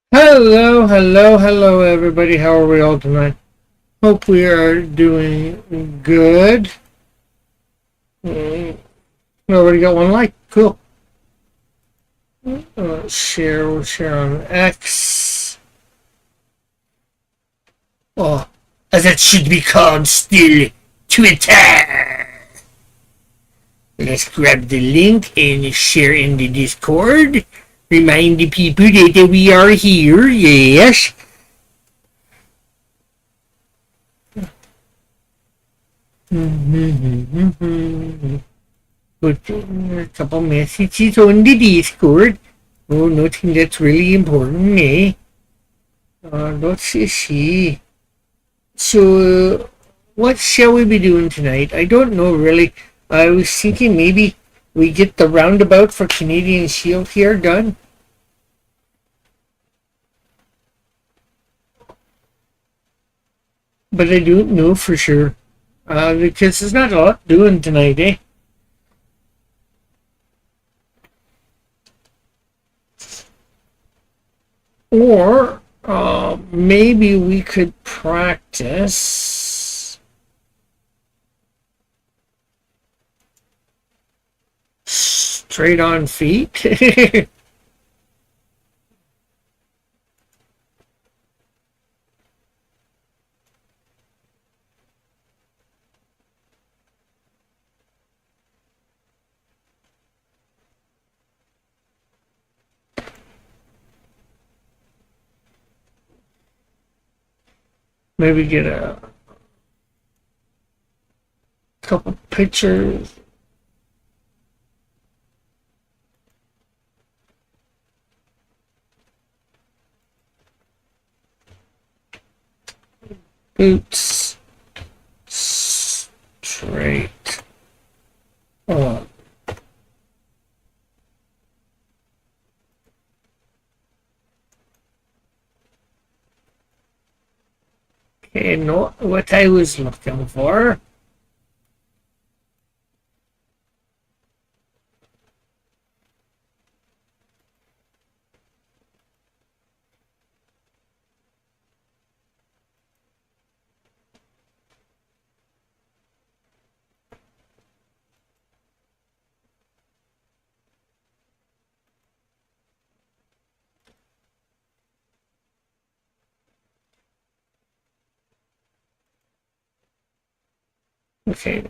Hello, hello, hello, everybody. How are we all tonight? Hope we are doing good. We already got one like. Cool. We'll share on X. Oh, as it should be called still, Twitter. Let's grab the link and share in the Discord. Remind the people that we are here, yes. Put a couple messages on the Discord. Oh, nothing that's really important, eh? Let's see. So, what shall we be doing tonight? I don't know really. I was thinking maybe we get the roundabout for Canadian Shield here done, but I don't know for sure. Because there's not a lot doing tonight, eh? Or maybe we could practice straight on feet. Maybe get a couple pictures. Boots straight on. Okay, not what I was looking for. Okay.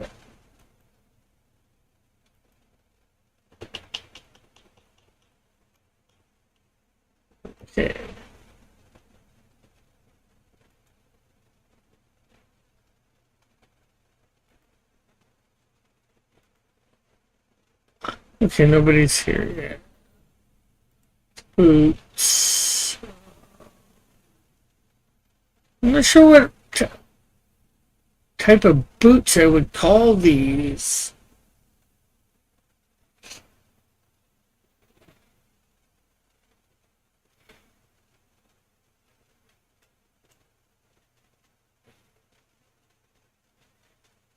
Okay. Okay, nobody's here yet. Boots. I'm not sure what type of boots I would call these.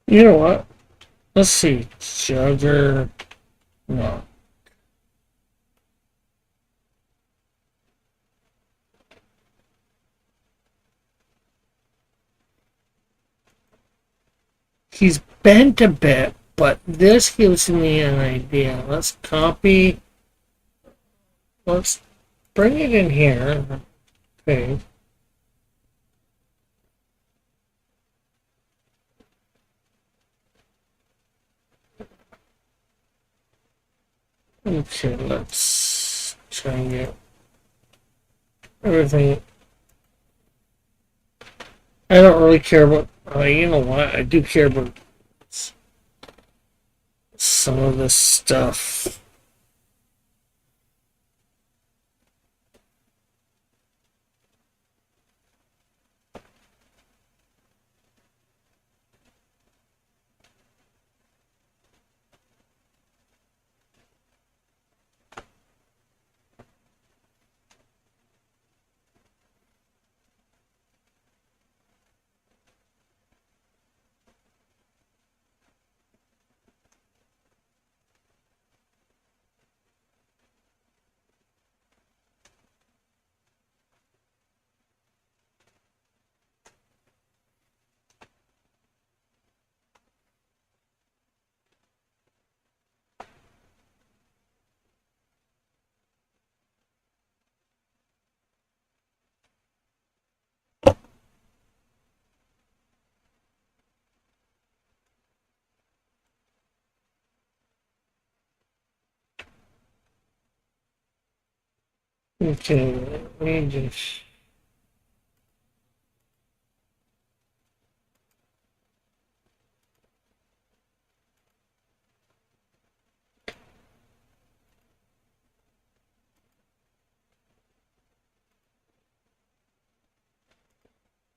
You know what? Let's see. Jogger. No. He's bent a bit, but this gives me an idea. Let's copy. Let's bring it in here. Okay. Okay, let's try and get everything. I don't really care about. You know what? I do care about some of this stuff. Okay, let me just.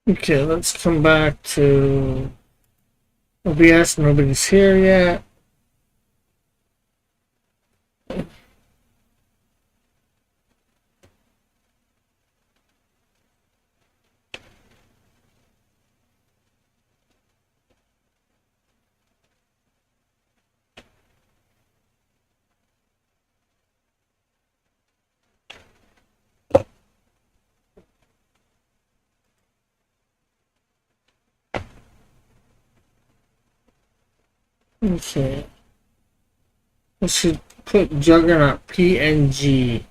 Okay, let's come back to OBS. Nobody's here yet. Okay. I should put Juggernaut PNG.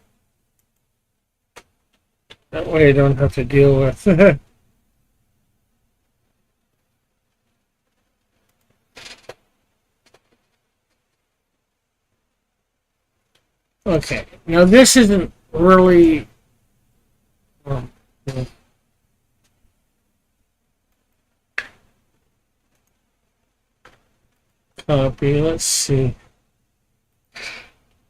That way I don't have to deal with. Okay. Now this isn't really. Um, copy. Let's see.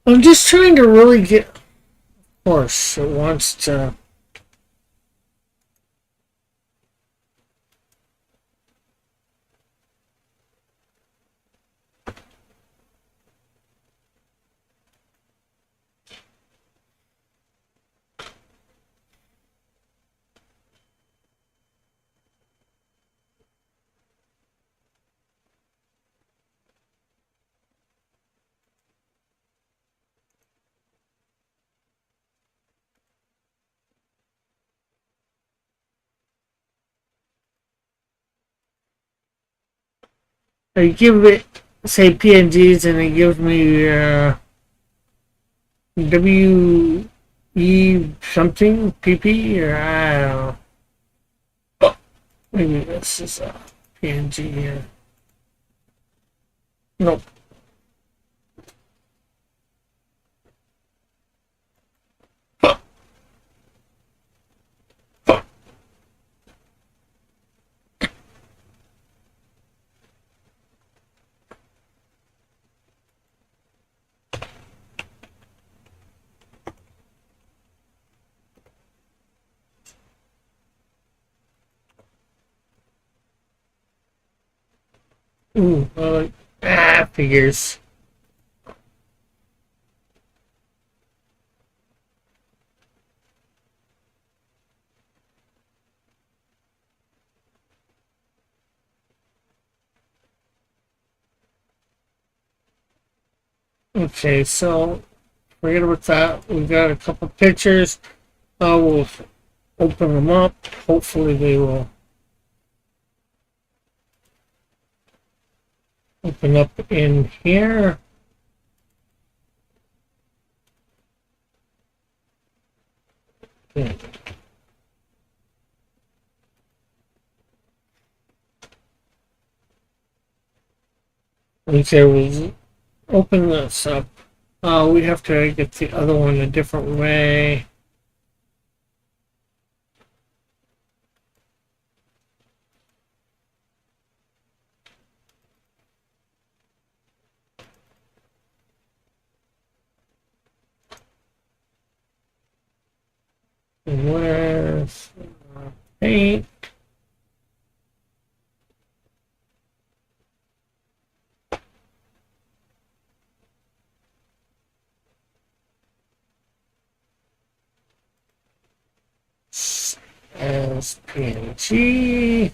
I'm just trying to really get. Of course, it wants to. I give it, say, PNGs, and it gives me WE something, PP, or I don't know. Oh, maybe this is a PNG here. Nope. Ooh, figures. Okay, so forget about that. We got a couple pictures. We'll open them up. Hopefully they will open up in here. Okay. Okay, we'll open this up. We have to get the other one a different way. Where's paint? As PNG.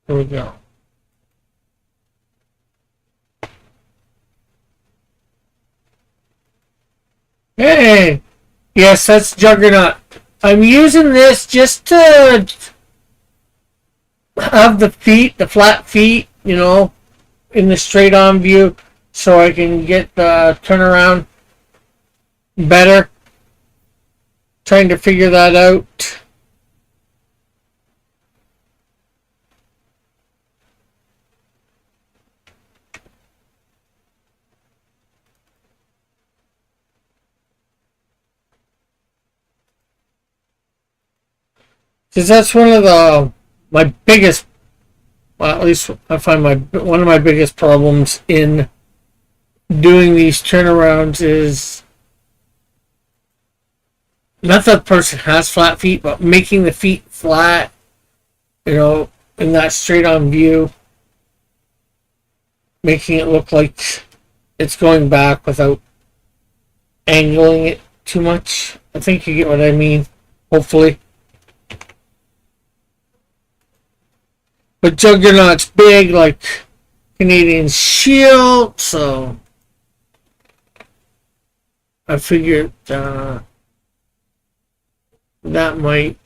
Here we go. Hey! Yes, that's Juggernaut. I'm using this just to have the feet, the flat feet, in the straight on view. so I can get the turnaround better. Trying to figure that out. Because that's one of my biggest, well, at least I find one of my biggest problems in doing these turnarounds is not that the person has flat feet, but making the feet flat, in that straight on view, making it look like it's going back without angling it too much. I think you get what I mean, hopefully. But Juggernaut's big, like Canadian Shield, so I figured that might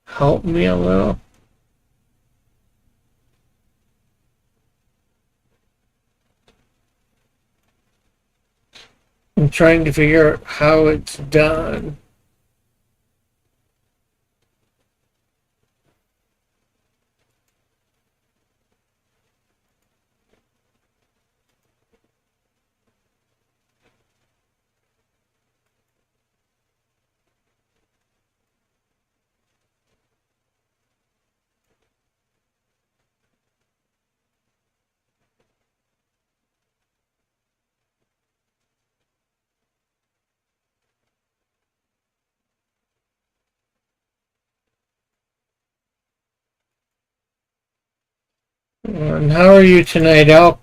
help me a little. I'm trying to figure out how it's done. And how are you tonight, Elk?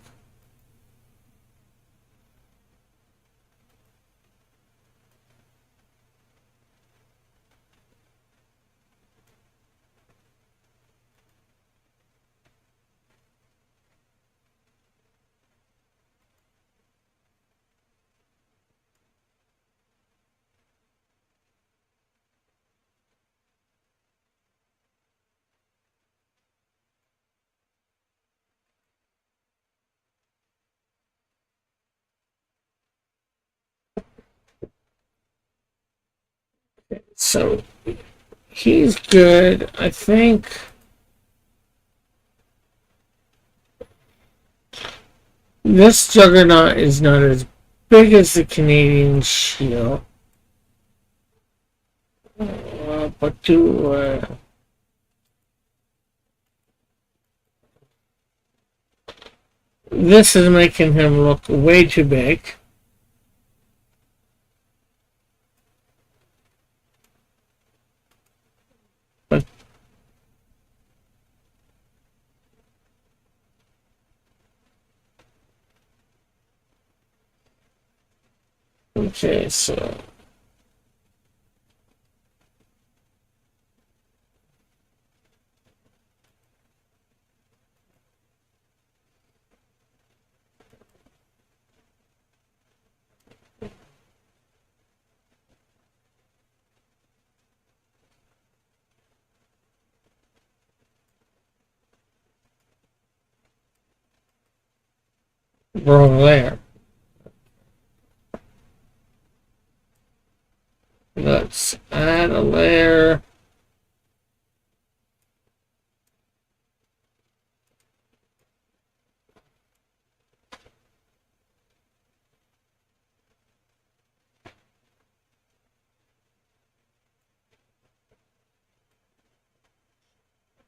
So he's good. I think this Juggernaut is not as big as the Canadian Shield. But this is making him look way too big. But okay, so wrong layer. Let's add a layer.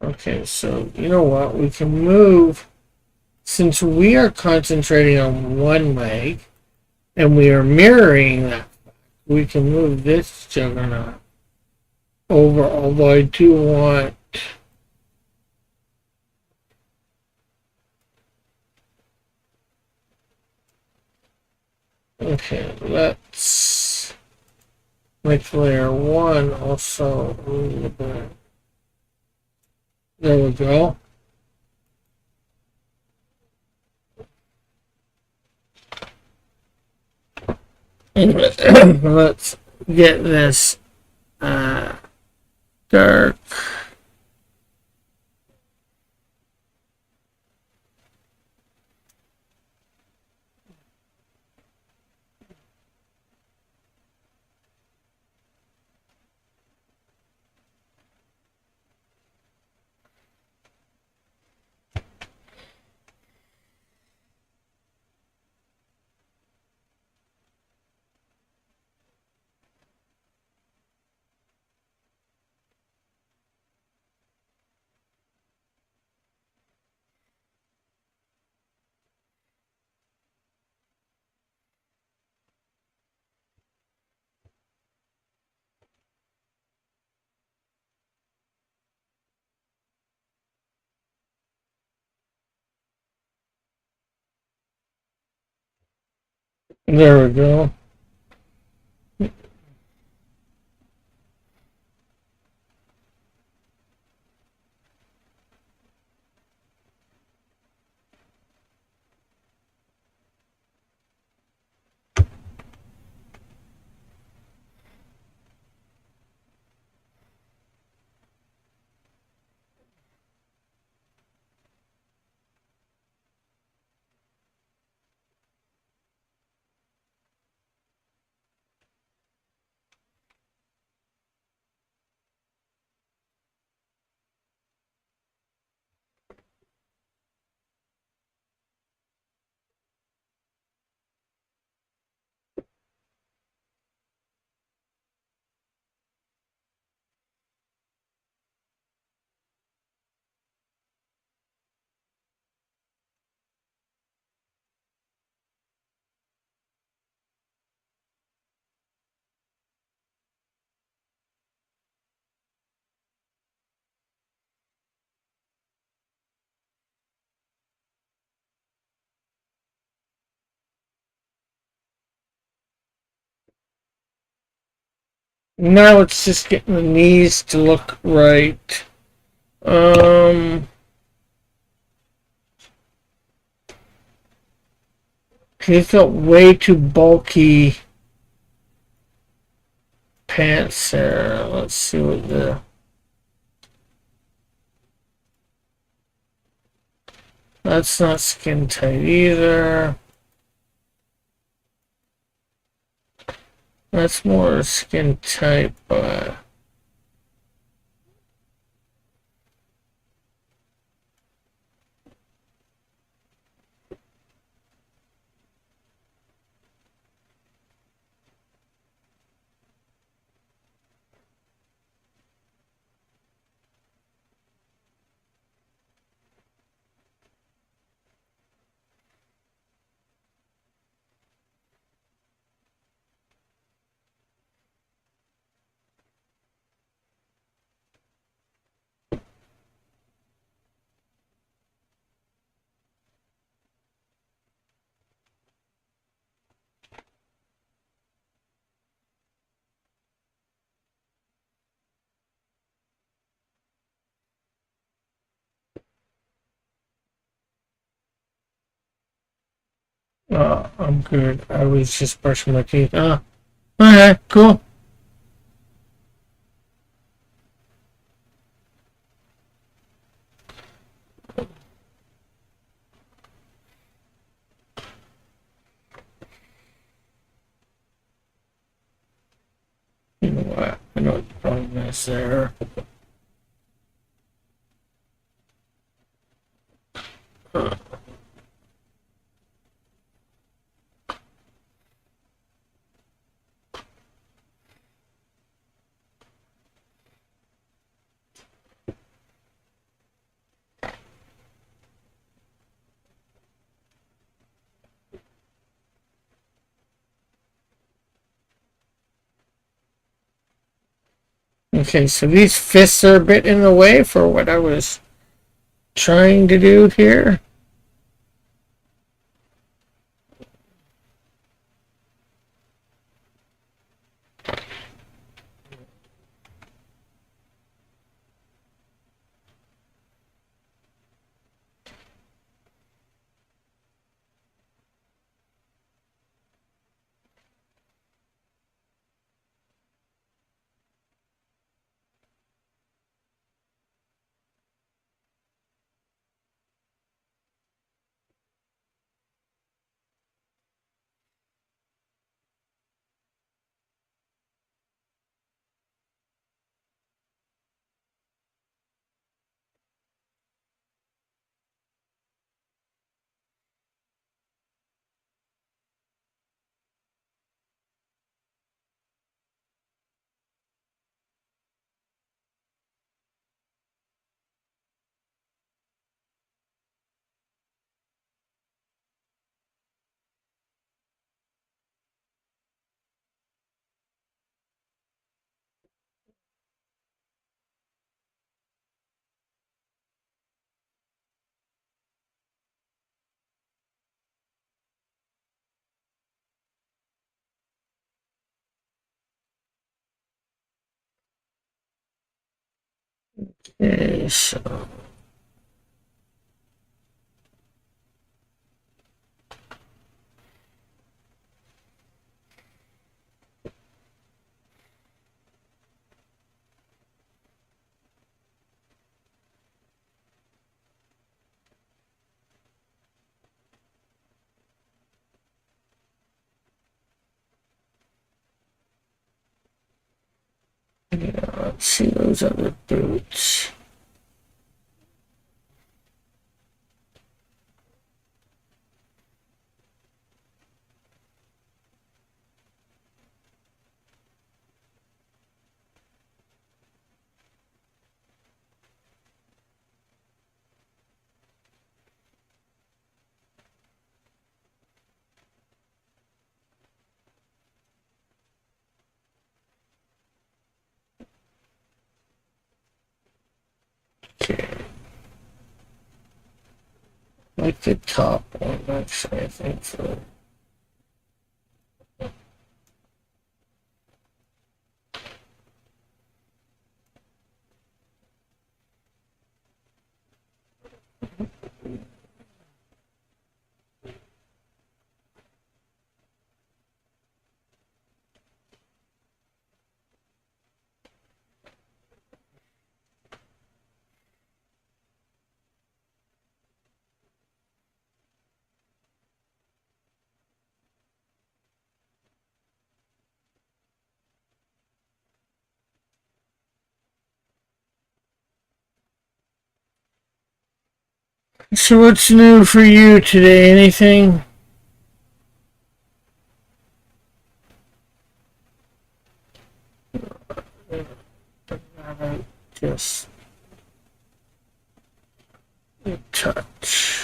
Okay, so you know what? We can move, since we are concentrating on one leg and we are mirroring that, we can move this Juggernaut over, although I do want okay, let's make layer 1 also a little bit. There we go. Let's get this dark. There we go. Now it's just getting the knees to look right. He felt way too bulky pants there. Let's see what the... That's not skin tight either. That's more skin tight, but... I'm good. I was just brushing my teeth. Okay, cool. You know what? I know what the problem is there. Okay, so these fists are a bit in the way for what I was trying to do here. Okay, so let's see those other boots. Okay. Like the top one, actually, I think so. So what's new for you today? Anything? Just touch.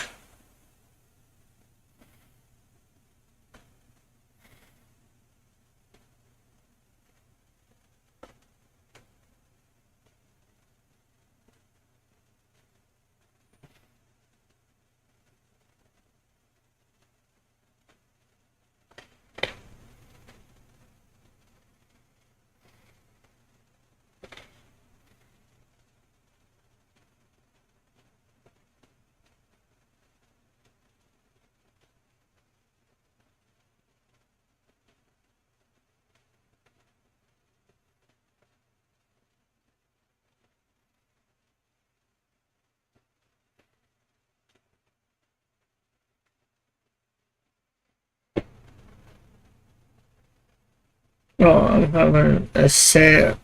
Oh, I'm having a sale.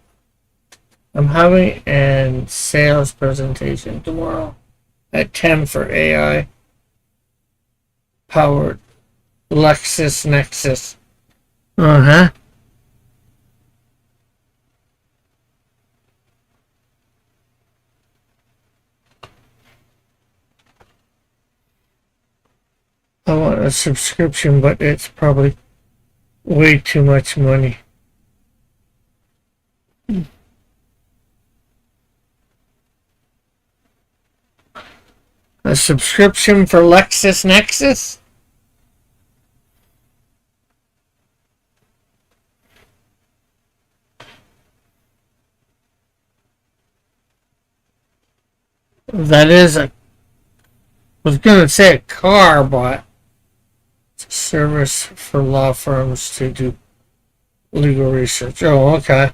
I'm having a sales presentation tomorrow at 10 for AI powered LexisNexis. Uh-huh. I want a subscription, but it's probably way too much money. A subscription for LexisNexis? That is a, was gonna say a car, but it's a service for law firms to do legal research. Oh, okay.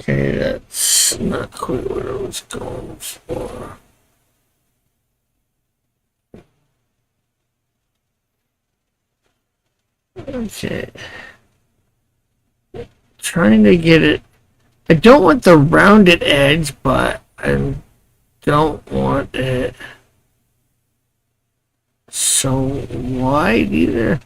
Okay, that's not quite what I was going for. Okay. Trying to get it. I don't want the rounded edge, but I don't want it so wide either.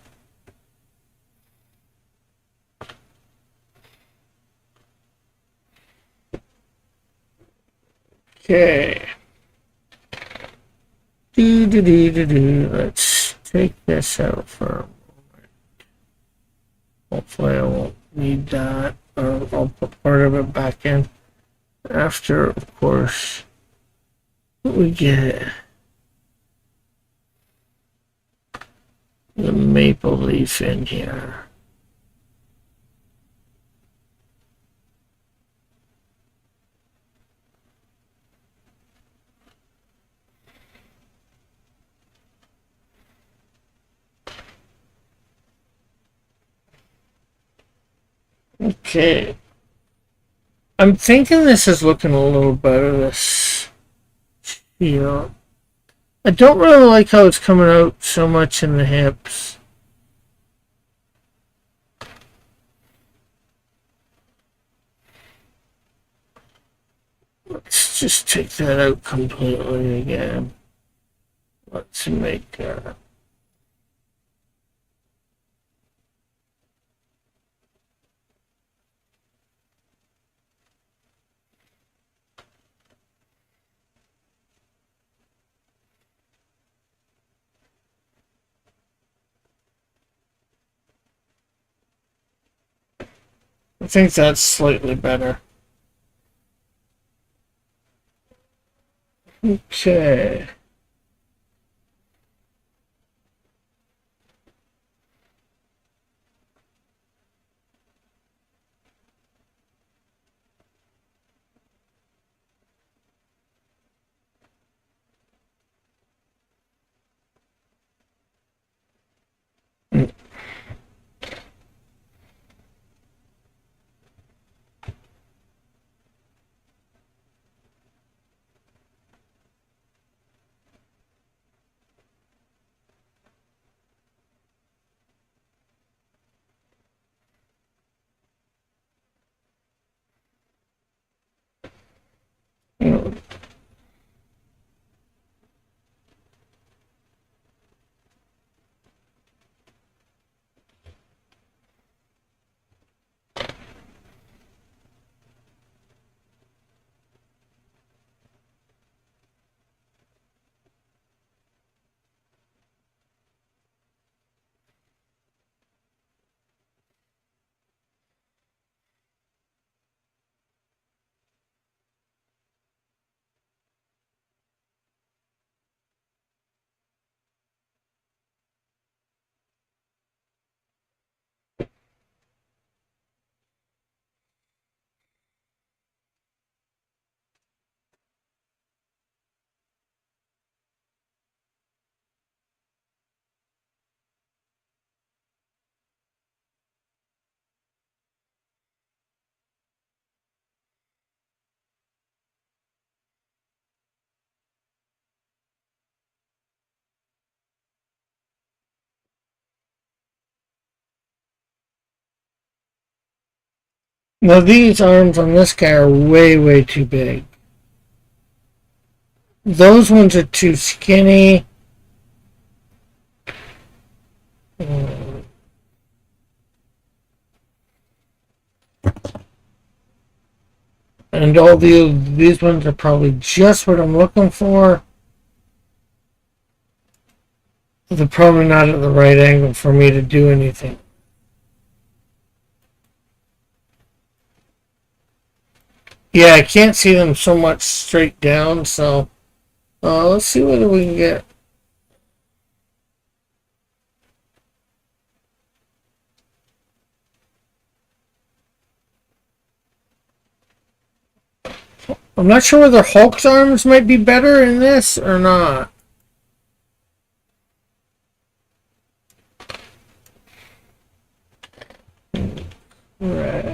Okay. Let's take this out for a moment. Hopefully I won't need that. Or I'll put part of it back in after, of course, we get the maple leaf in here. Okay. I'm thinking this is looking a little better, this feel. I don't really like how it's coming out so much in the hips. Let's just take that out completely again. Let's make I think that's slightly better. Okay. Now these arms on this guy are way, way too big. Those ones are too skinny. And all these ones are probably just what I'm looking for. They're probably not at the right angle for me to do anything. Yeah, I can't see them so much straight down, so let's see whether we can get. I'm not sure whether Hulk's arms might be better in this or not. Right.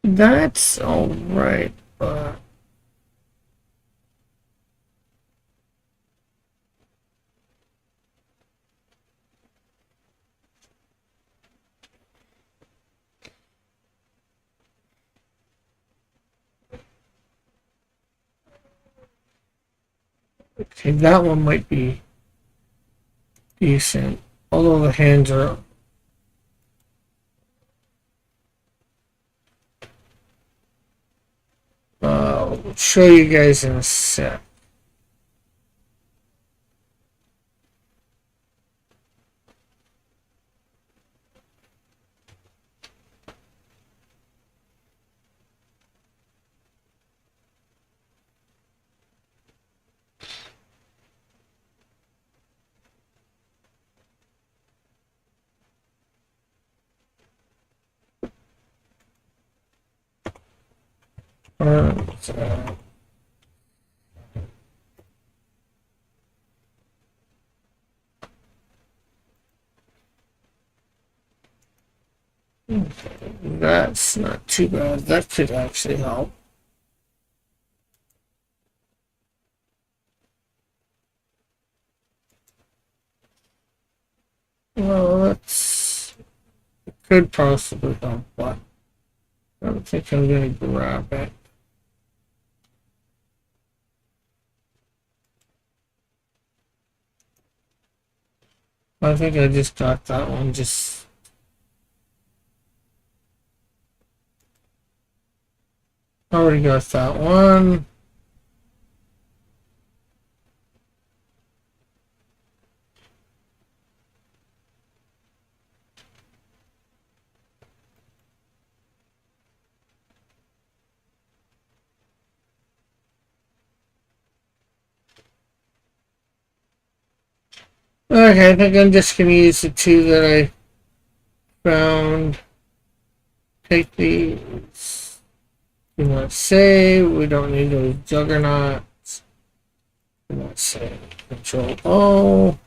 That's all right, but Okay, that one might be decent. Although the hands are... I'll show you guys in a sec. That's not too bad. That could actually help. Well, that's could possibly help, but I don't think I'm going to grab it. I think I just got that one. Just already got that one. Okay, I think I'm just going to use the two that I found. Take these. Do not save. We don't need those juggernauts. Do not save. Control O.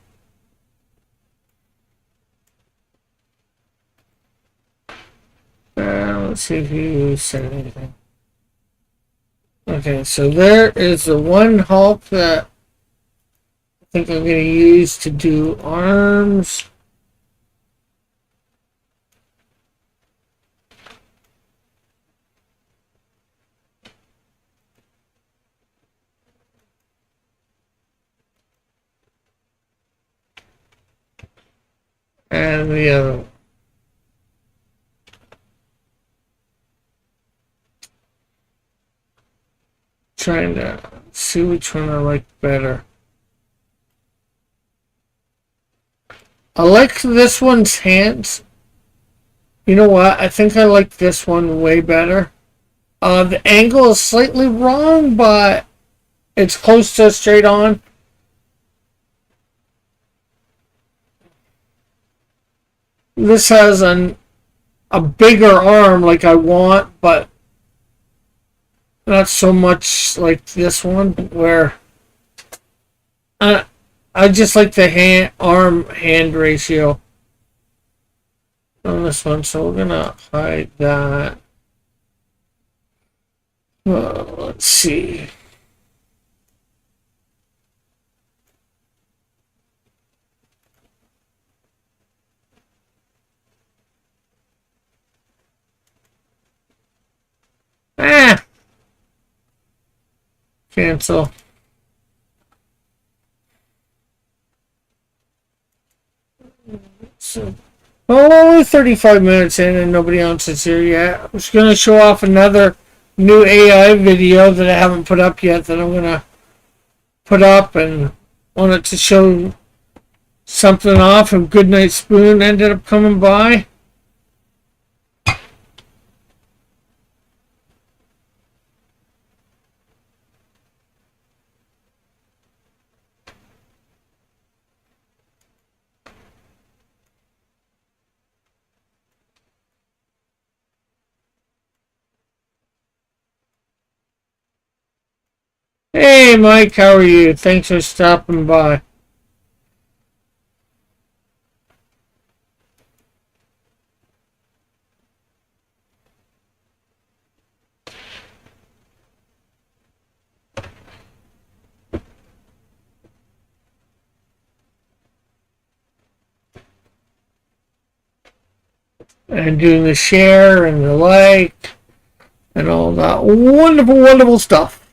Let's see if you said anything. Okay, so there is the one Hulk that I think I'm going to use to do arms. And the other one. Trying to see which one I like better. I like this one's hands. You know what? I think I like this one way better. The angle is slightly wrong, but it's close to straight on. This has a bigger arm like I want, but not so much like this one, where I just like the arm-hand ratio on this one, so we're gonna hide that. Let's see. Cancel. So, well, we're 35 minutes in and nobody else is here yet. I'm just going to show off another new AI video that I haven't put up yet that I'm going to put up, and wanted to show something off, and Goodnight Spoon ended up coming by. Hey Mike, how are you? Thanks for stopping by. And doing the share and the like and all that wonderful, wonderful stuff.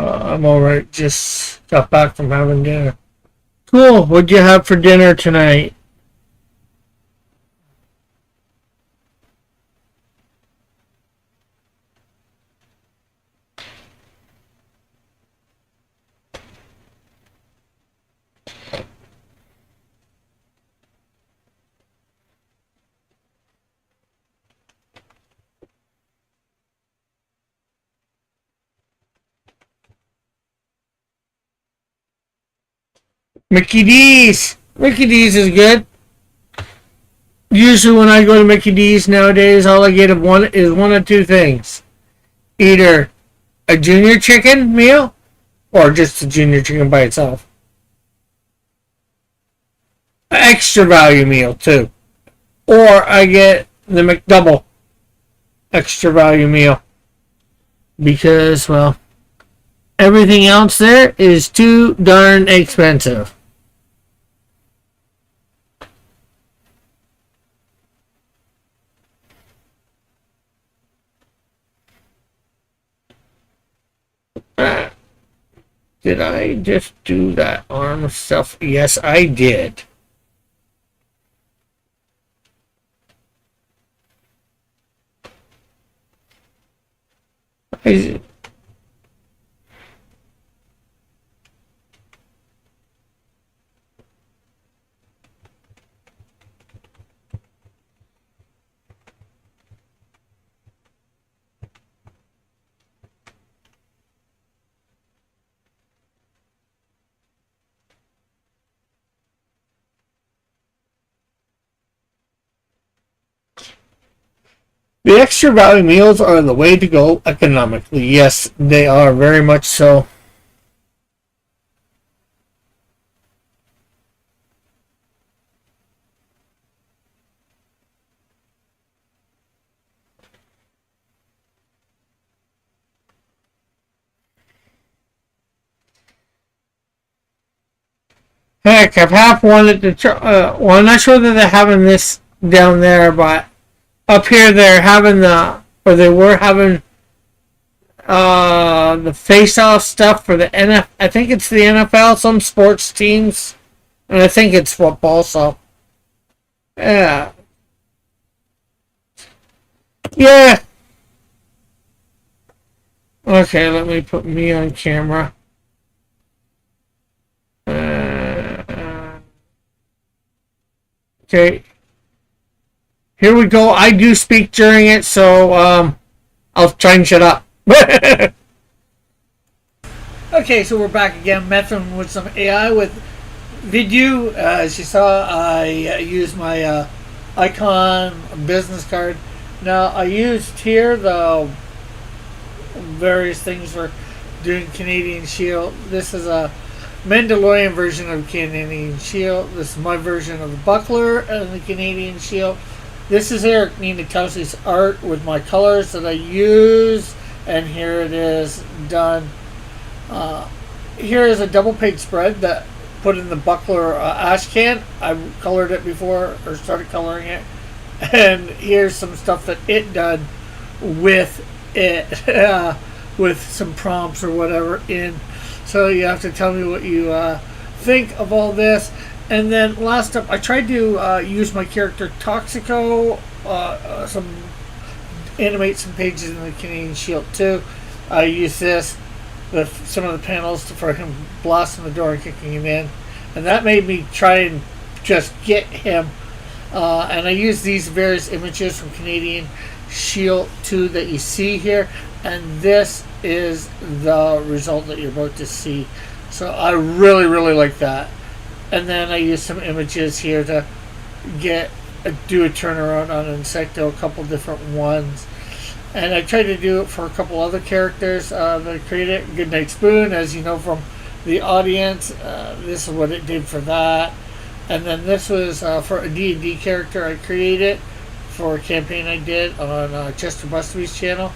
I'm alright. Just got back from having dinner. Cool. What'd you have for dinner tonight? Mickey D's. Mickey D's is good. Usually when I go to Mickey D's nowadays, all I get is one of two things. Either a junior chicken meal or just a junior chicken by itself. An extra value meal too. Or I get the McDouble extra value meal. Because, well, everything else there is too darn expensive. Did I just do that arm stuff? Yes, I did. The extra value meals are the way to go economically. Yes, they are very much so. Heck, I've half wanted to try. Well, I'm not sure that they're having this down there, but up here they're having they were having the face-off stuff for the NFL. I think it's the NFL, some sports teams, and I think it's football. So, yeah, yeah. Okay, let me put me on camera. Okay. Here we go. I do speak during it, so I'll try and shut up. Okay, so we're back again, messing with some AI with Vidu. As you saw, I used my icon business card. Now, I used here the various things for doing Canadian Shield. This is a Mandalorian version of Canadian Shield. This is my version of the buckler and the Canadian Shield. This is Eric Ninkasi art with my colors that I use, and here it is done. Here is a double page spread that put in the buckler ash can. I colored it before, or started coloring it, and here's some stuff that it done with it, with some prompts or whatever in. So you have to tell me what you think of all this. And then last up, I tried to use my character Toxico, animate some pages in the Canadian Shield too. I used this with some of the panels for him blasting the door and kicking him in, and that made me try and just get him. And I used these various images from Canadian Shield 2 that you see here, and this is the result that you're about to see. So I really, really like that. And then I used some images here to do a turnaround on Insecto, a couple different ones. And I tried to do it for a couple other characters that I created. Goodnight Spoon, as you know from the audience, this is what it did for that. And then this was for a D&D character I created for a campaign I did on Chester Busterby's channel.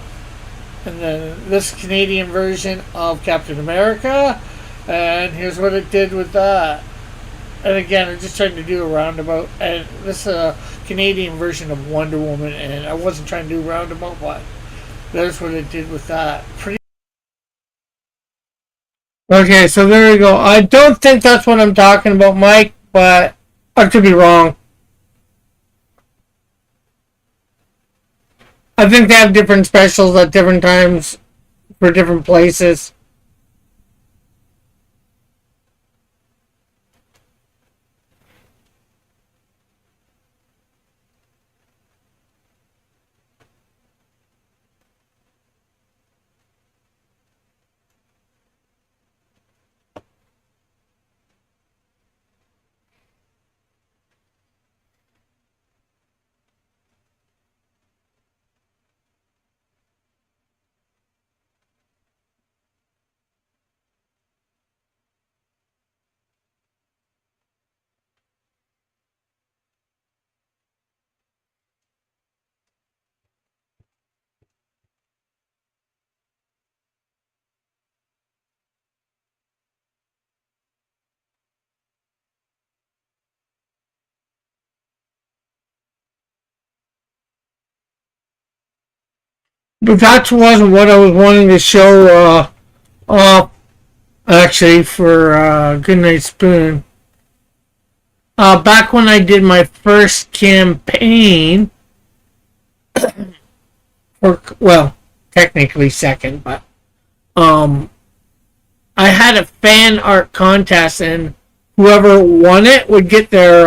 And then this Canadian version of Captain America, and here's what it did with that. And again, I'm just trying to do a roundabout, and this is a Canadian version of Wonder Woman, and I wasn't trying to do roundabout, but that's what it did with that. Pretty Okay, so there you go. I don't think that's what I'm talking about, Mike, but I could be wrong. I think they have different specials at different times for different places. But that wasn't what I was wanting to show off, actually, for Goodnight Spoon. Back when I did my first campaign, or, well, technically second, but um, I had a fan art contest, and whoever won it would get their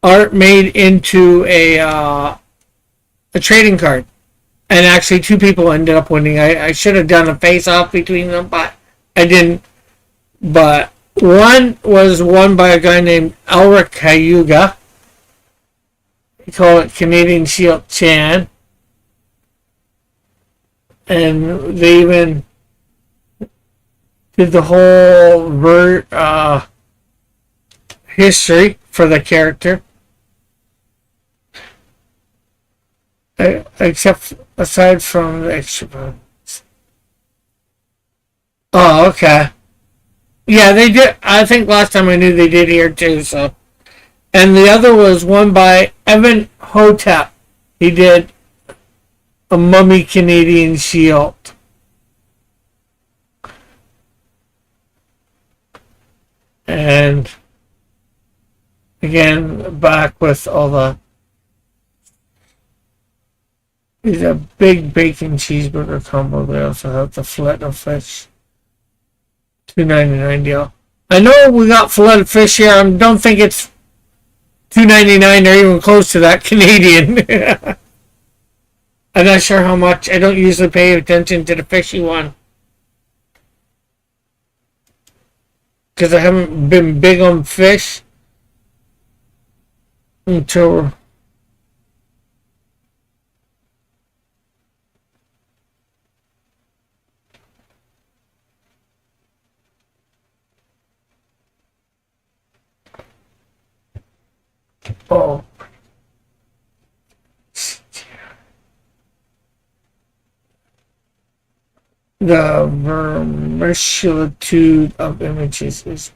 art made into a trading card. And actually, two people ended up winning. I should have done a face off between them, but I didn't. But one was won by a guy named Elric Cayuga. He called it Canadian Shield Chan. And they even did the whole history for the character. Except aside from the extra bonus. Oh, okay. Yeah, they did. I think last time I knew they did here too. So, and the other was one by Evan Hotep. He did a Mummy Canadian Shield. And again, back with all the. He's a big bacon cheeseburger combo. They also have the fillet of fish. $2.99 deal. I know we got fillet of fish here. I don't think it's $2.99 or even close to that Canadian. I'm not sure how much. I don't usually pay attention to the fishy one. Because I haven't been big on fish until. Oh. The versatility of images is.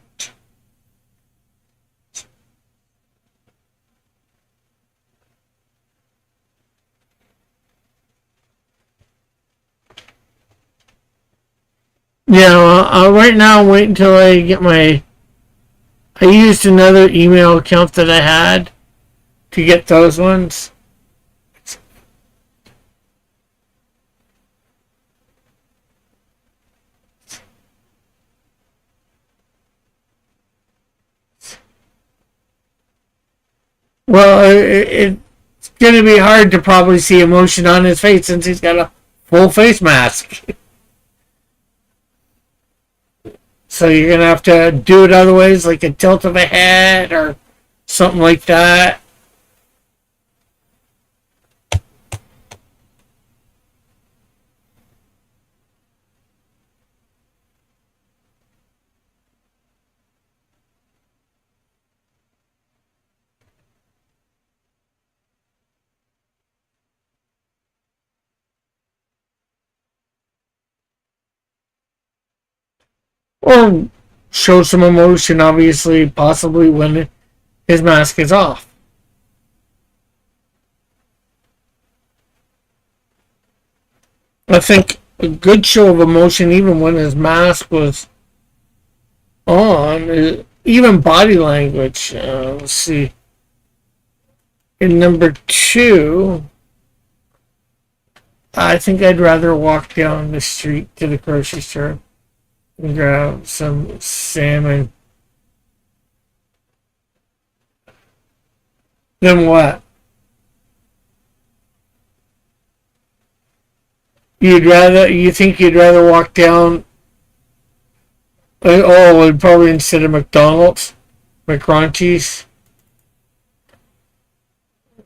Yeah, right now, wait until I get my. I used another email account that I had to get those ones. Well, it's going to be hard to probably see emotion on his face since he's got a full face mask. So you're going to have to do it other ways, like a tilt of a head or something like that. Or show some emotion, obviously, possibly when his mask is off. I think a good show of emotion even when his mask was on. Even body language. Let's see. In number two, I think I'd rather walk down the street to the grocery store and grab some salmon. Then what? You think you'd rather walk down, oh, probably instead of McDonald's, McCrunchies?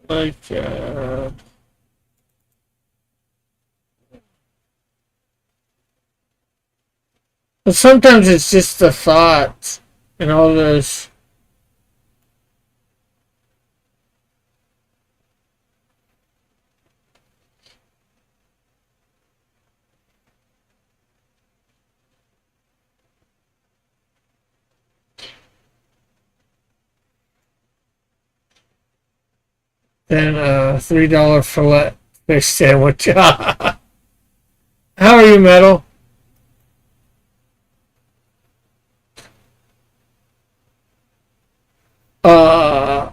Like, but sometimes it's just the thoughts and all those. Then a $3 fillet fish sandwich. How are you, Metal? Oh,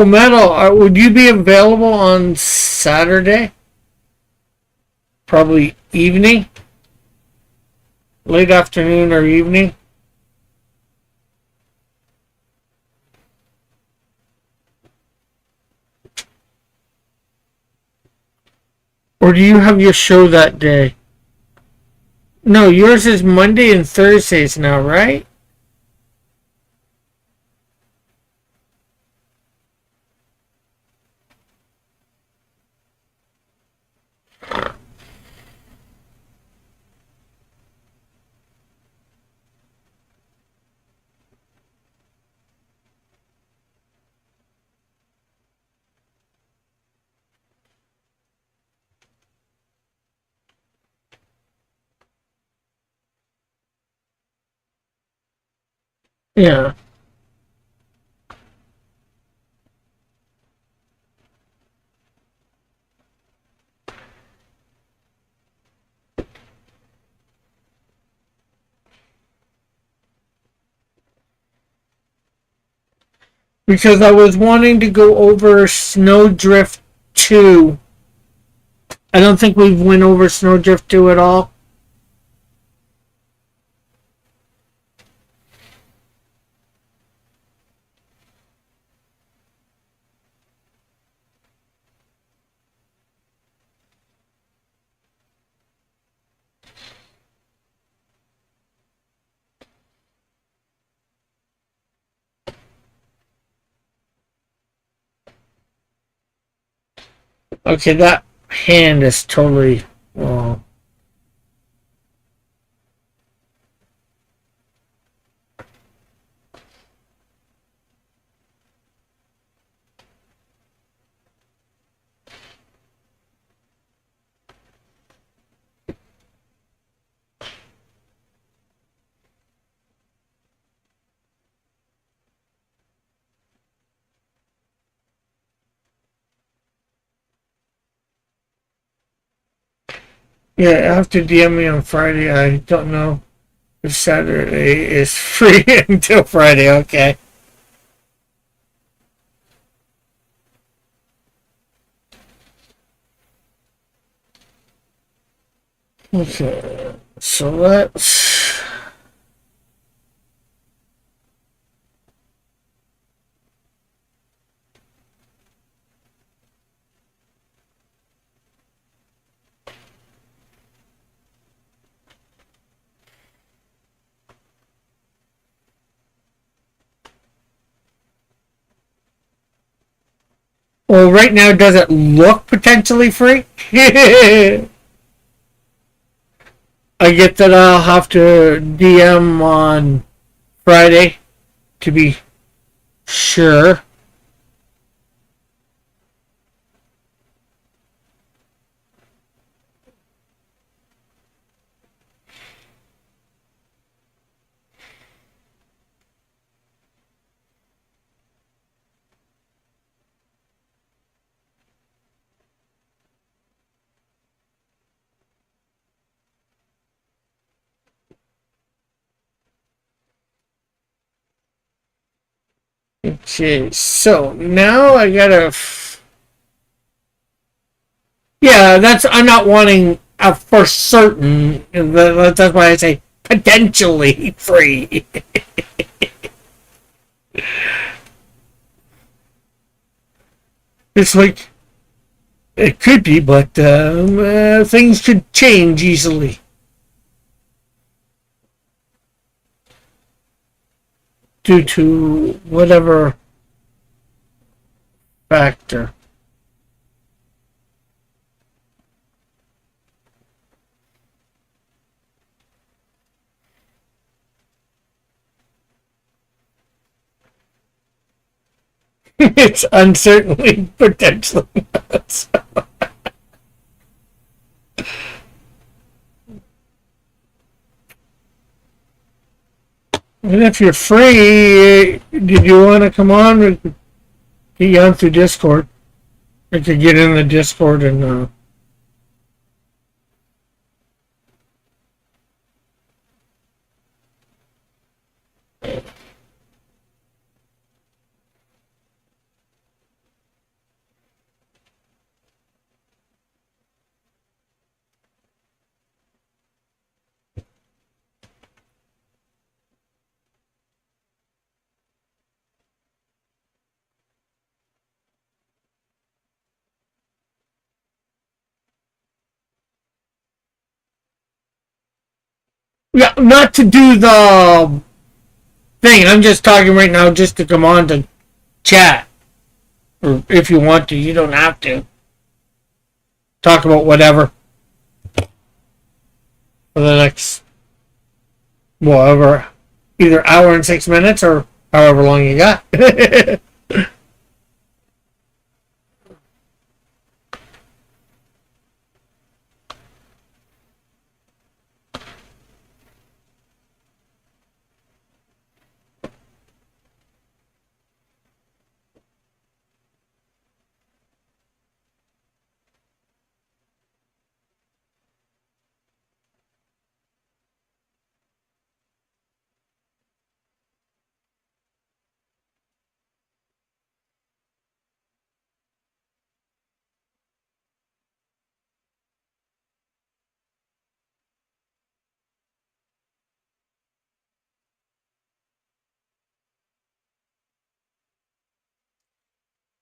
Metal, would you be available on Saturday? Probably evening, late afternoon or evening. Or do you have your show that day? No, yours is Monday and Thursdays now, right? Yeah. Because I was wanting to go over Snowdrift 2. I don't think we've went over Snowdrift 2 at all. Okay, that hand is totally. Well, yeah, after DM me on Friday. I don't know if Saturday is free until Friday. Okay. Okay. So let's. Well, right now, does it look potentially free? I get that I'll have to DM on Friday to be sure. Okay, so now I gotta. Yeah, that's. I'm not wanting a for certain. That's why I say potentially free. It's like it could be, but things could change easily due to whatever factor. It's uncertainly potentially not. And if you're free, did you want to come on? We could get you on through Discord. I could get in the Discord and yeah, not to do the thing. I'm just talking right now just to come on to chat. Or if you want to, you don't have to talk about whatever for the next whatever, either hour and 6 minutes or however long you got.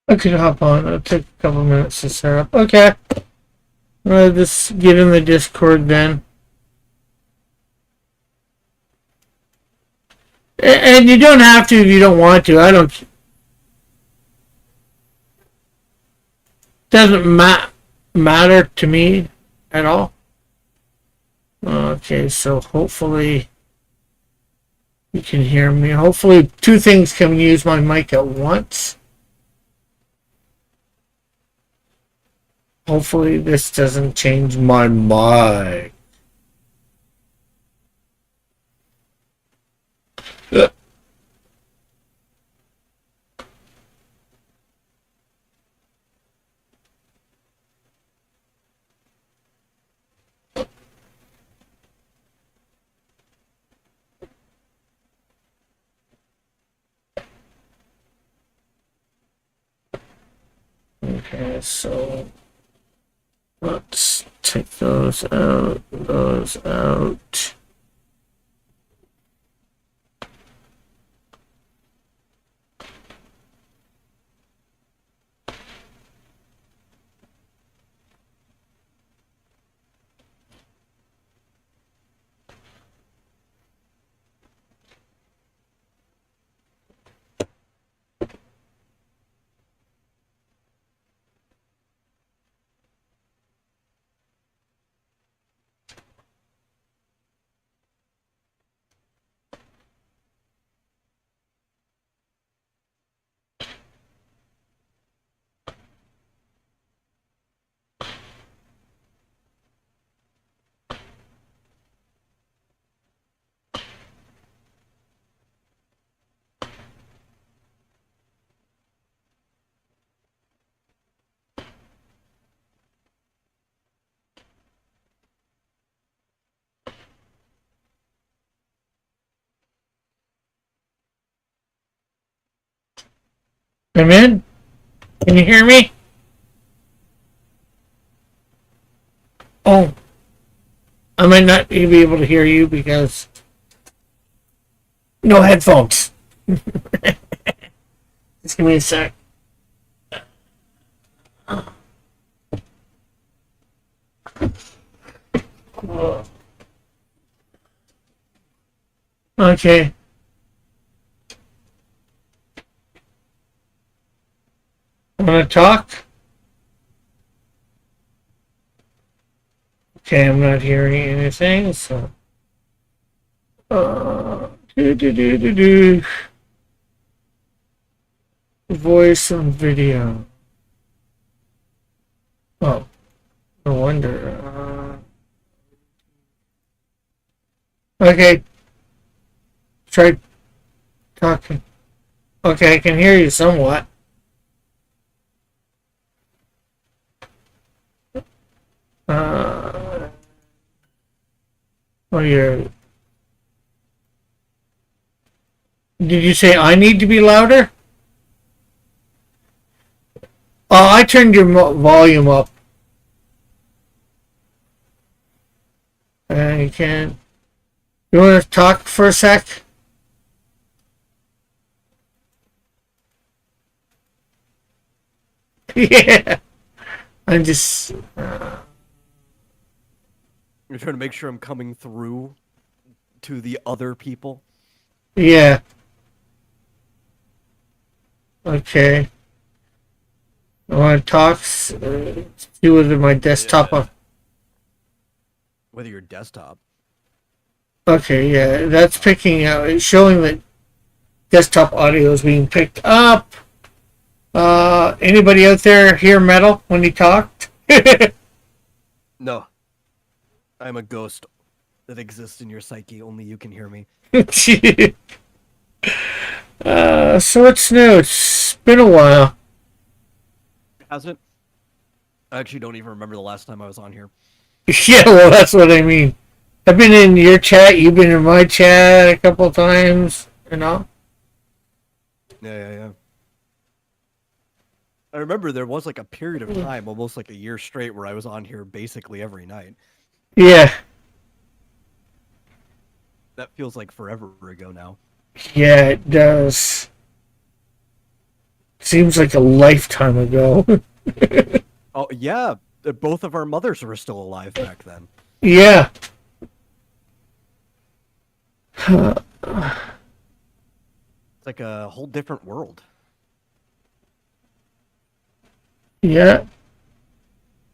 I could hop on. It'll take a couple minutes to set up. Okay. Just get in the Discord then. And you don't have to if you don't want to. I don't. Doesn't matter to me at all. Okay, so hopefully you can hear me. Hopefully two things can use my mic at once. Hopefully this doesn't change my mind. Okay, so let's take those out, those out. I'm in. Can you hear me? Oh, I might not be able to hear you because no headphones. Just give me a sec. Okay. Want to talk? Okay, I'm not hearing anything, so. Do, do, do, do, do. Voice and video. Oh, no wonder. Okay. Try talking. Okay, I can hear you somewhat. Oh, you're. Did you say I need to be louder? Oh, I turned your volume up. You can. You want to talk for a sec? Yeah. I'm just. You're trying to make sure I'm coming through to the other people. Yeah. Okay. I want to talk. See whether my desktop. Yeah. Whether your desktop. Okay, yeah, that's picking out. It's showing that desktop audio is being picked up. Anybody out there hear metal when he talked? No. I'm a ghost that exists in your psyche. Only you can hear me. So what's new? It's been a while. Has it? I actually don't even remember the last time I was on here. Yeah, well, that's what I mean. I've been in your chat. You've been in my chat a couple times. You know. Yeah. I remember there was like a period of time, almost like a year straight, where I was on here basically every night. Yeah. That feels like forever ago now. Yeah, it does. Seems like a lifetime ago. Oh, yeah. Both of our mothers were still alive back then. Yeah. It's like a whole different world. Yeah.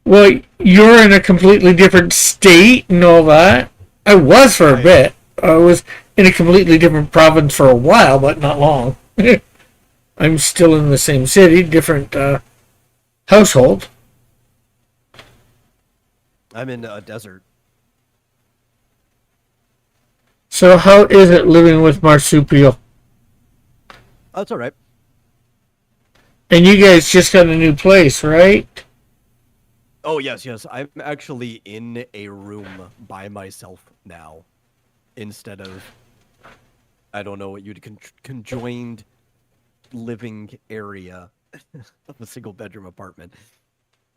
Well, you're in a completely different state and all that. I was for a bit. I was in a completely different province for a while, but not long. I'm still in the same city, different household. I'm in a desert. So how is it living with Marsupial? Oh, that's all right. And you guys just got a new place, right? Oh, yes. I'm actually in a room by myself now. Instead of, I don't know what you'd conjoined living area of a single bedroom apartment.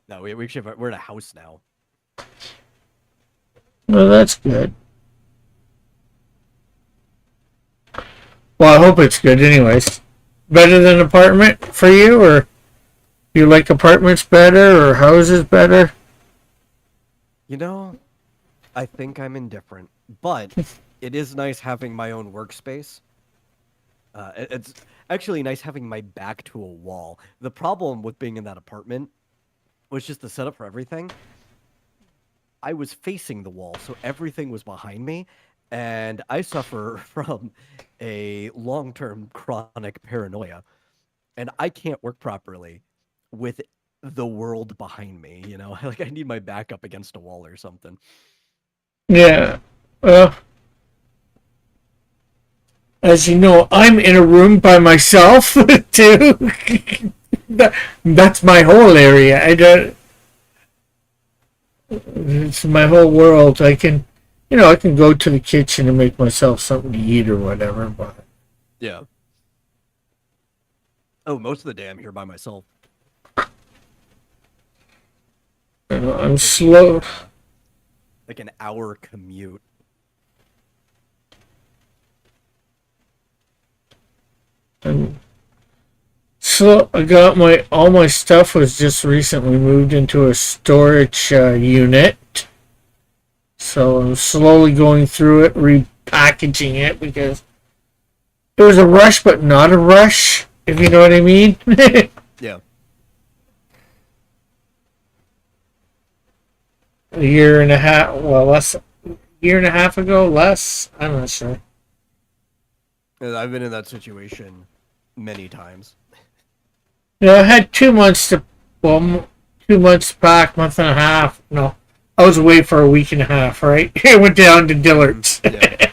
No, we're in a house now. Well, that's good. Well, I hope it's good anyways. Better than apartment for you, or you like apartments better, or houses better? You know, I think I'm indifferent, but it is nice having my own workspace. It's actually nice having my back to a wall. The problem with being in that apartment was just the setup for everything. I was facing the wall, so everything was behind me, and I suffer from a long-term chronic paranoia, and I can't work properly with the world behind me, you know? Like, I need my back up against a wall or something. Yeah. As you know, I'm in a room by myself too. That's my whole area. It's my whole world. I can go to the kitchen and make myself something to eat or whatever. But Yeah. Oh, most of the day I'm here by myself. I'm slow. Like an hour commute. So I got all my stuff was just recently moved into a storage unit. So I'm slowly going through it, repackaging it because it was a rush, but not a rush, if you know what I mean. Yeah. A year and a half, well, less, year and a half ago, less. I'm not sure. I've been in that situation many times. I had 2 months to, well, 2 months back, month and a half. No, I was away for a week and a half, right? I went down to Dillard's. Yeah.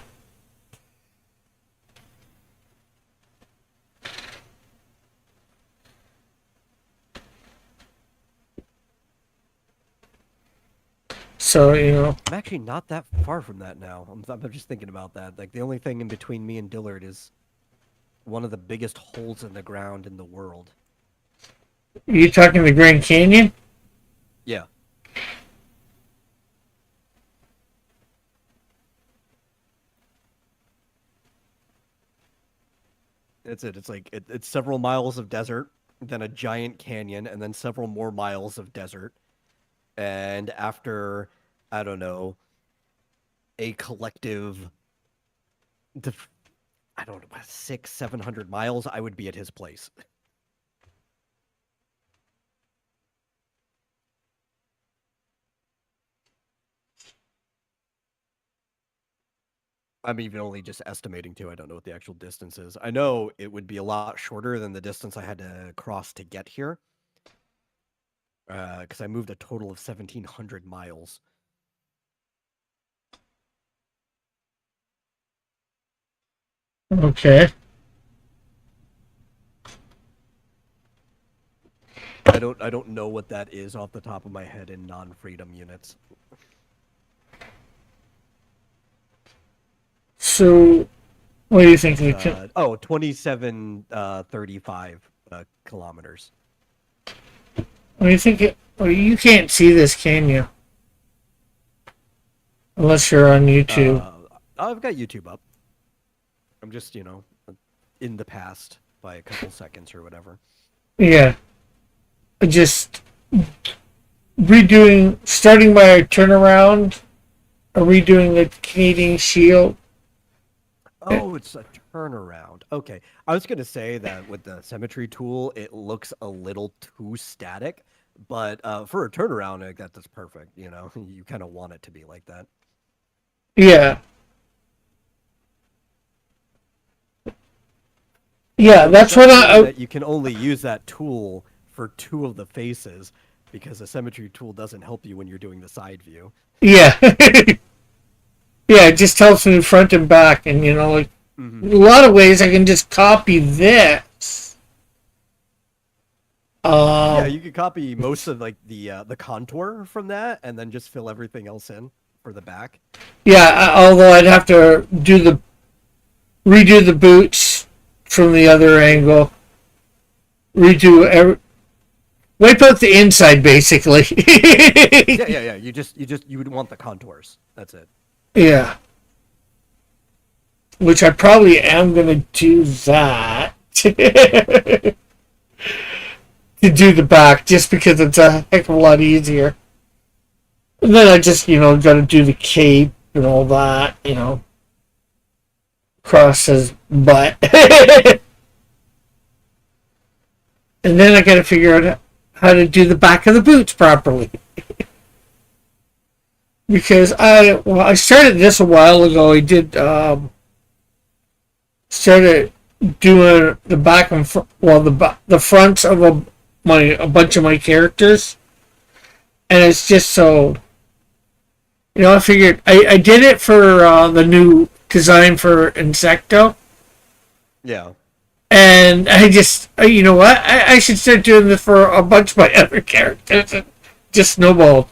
So, I'm actually not that far from that now. I'm just thinking about that. Like, the only thing in between me and Dillard is one of the biggest holes in the ground in the world. you talking the Grand Canyon? Yeah. That's it. It's like, it's several miles of desert, then a giant canyon, and then several more miles of desert. And after, I don't know, a collective, I don't know, 600-700 miles, I would be at his place. I'm even only just estimating too. I don't know what the actual distance is. I know it would be a lot shorter than the distance I had to cross to get here. Because I moved a total of 1,700 miles. Okay. I don't know what that is off the top of my head in non-freedom units. So, what do you think? 2735 kilometers. What do you think? Well, you can't see this, can you? Unless you're on YouTube. I've got YouTube up. I'm just, in the past by a couple seconds or whatever. Yeah. Just starting by a turnaround, or redoing the Canadian Shield. Oh, it's a turnaround. Okay. I was going to say that with the symmetry tool, it looks a little too static, but for a turnaround, like, that's perfect. You kind of want it to be like that. Yeah. Yeah, that's what that you can only use that tool for two of the faces because the symmetry tool doesn't help you when you're doing the side view. Yeah. Yeah, it just helps me front and back, and a lot of ways I can just copy this. Yeah, you could copy most of like the contour from that, and then just fill everything else in for the back. Yeah, although I'd have to redo the boots from the other angle, wipe out the inside basically. Yeah. You would want the contours. That's it. Yeah. Which I probably am going to do that. To do the back, just because it's a heck of a lot easier. And then I just, got to do the cape and all that, cross his butt. And then I got to figure out how to do the back of the boots properly. Because I started this a while ago. I did started doing the back and the fronts of a bunch of my characters, and it's just so I figured I did it for the new design for Insecto. Yeah. And I just you know what, I should start doing this for a bunch of my other characters. And just snowballed.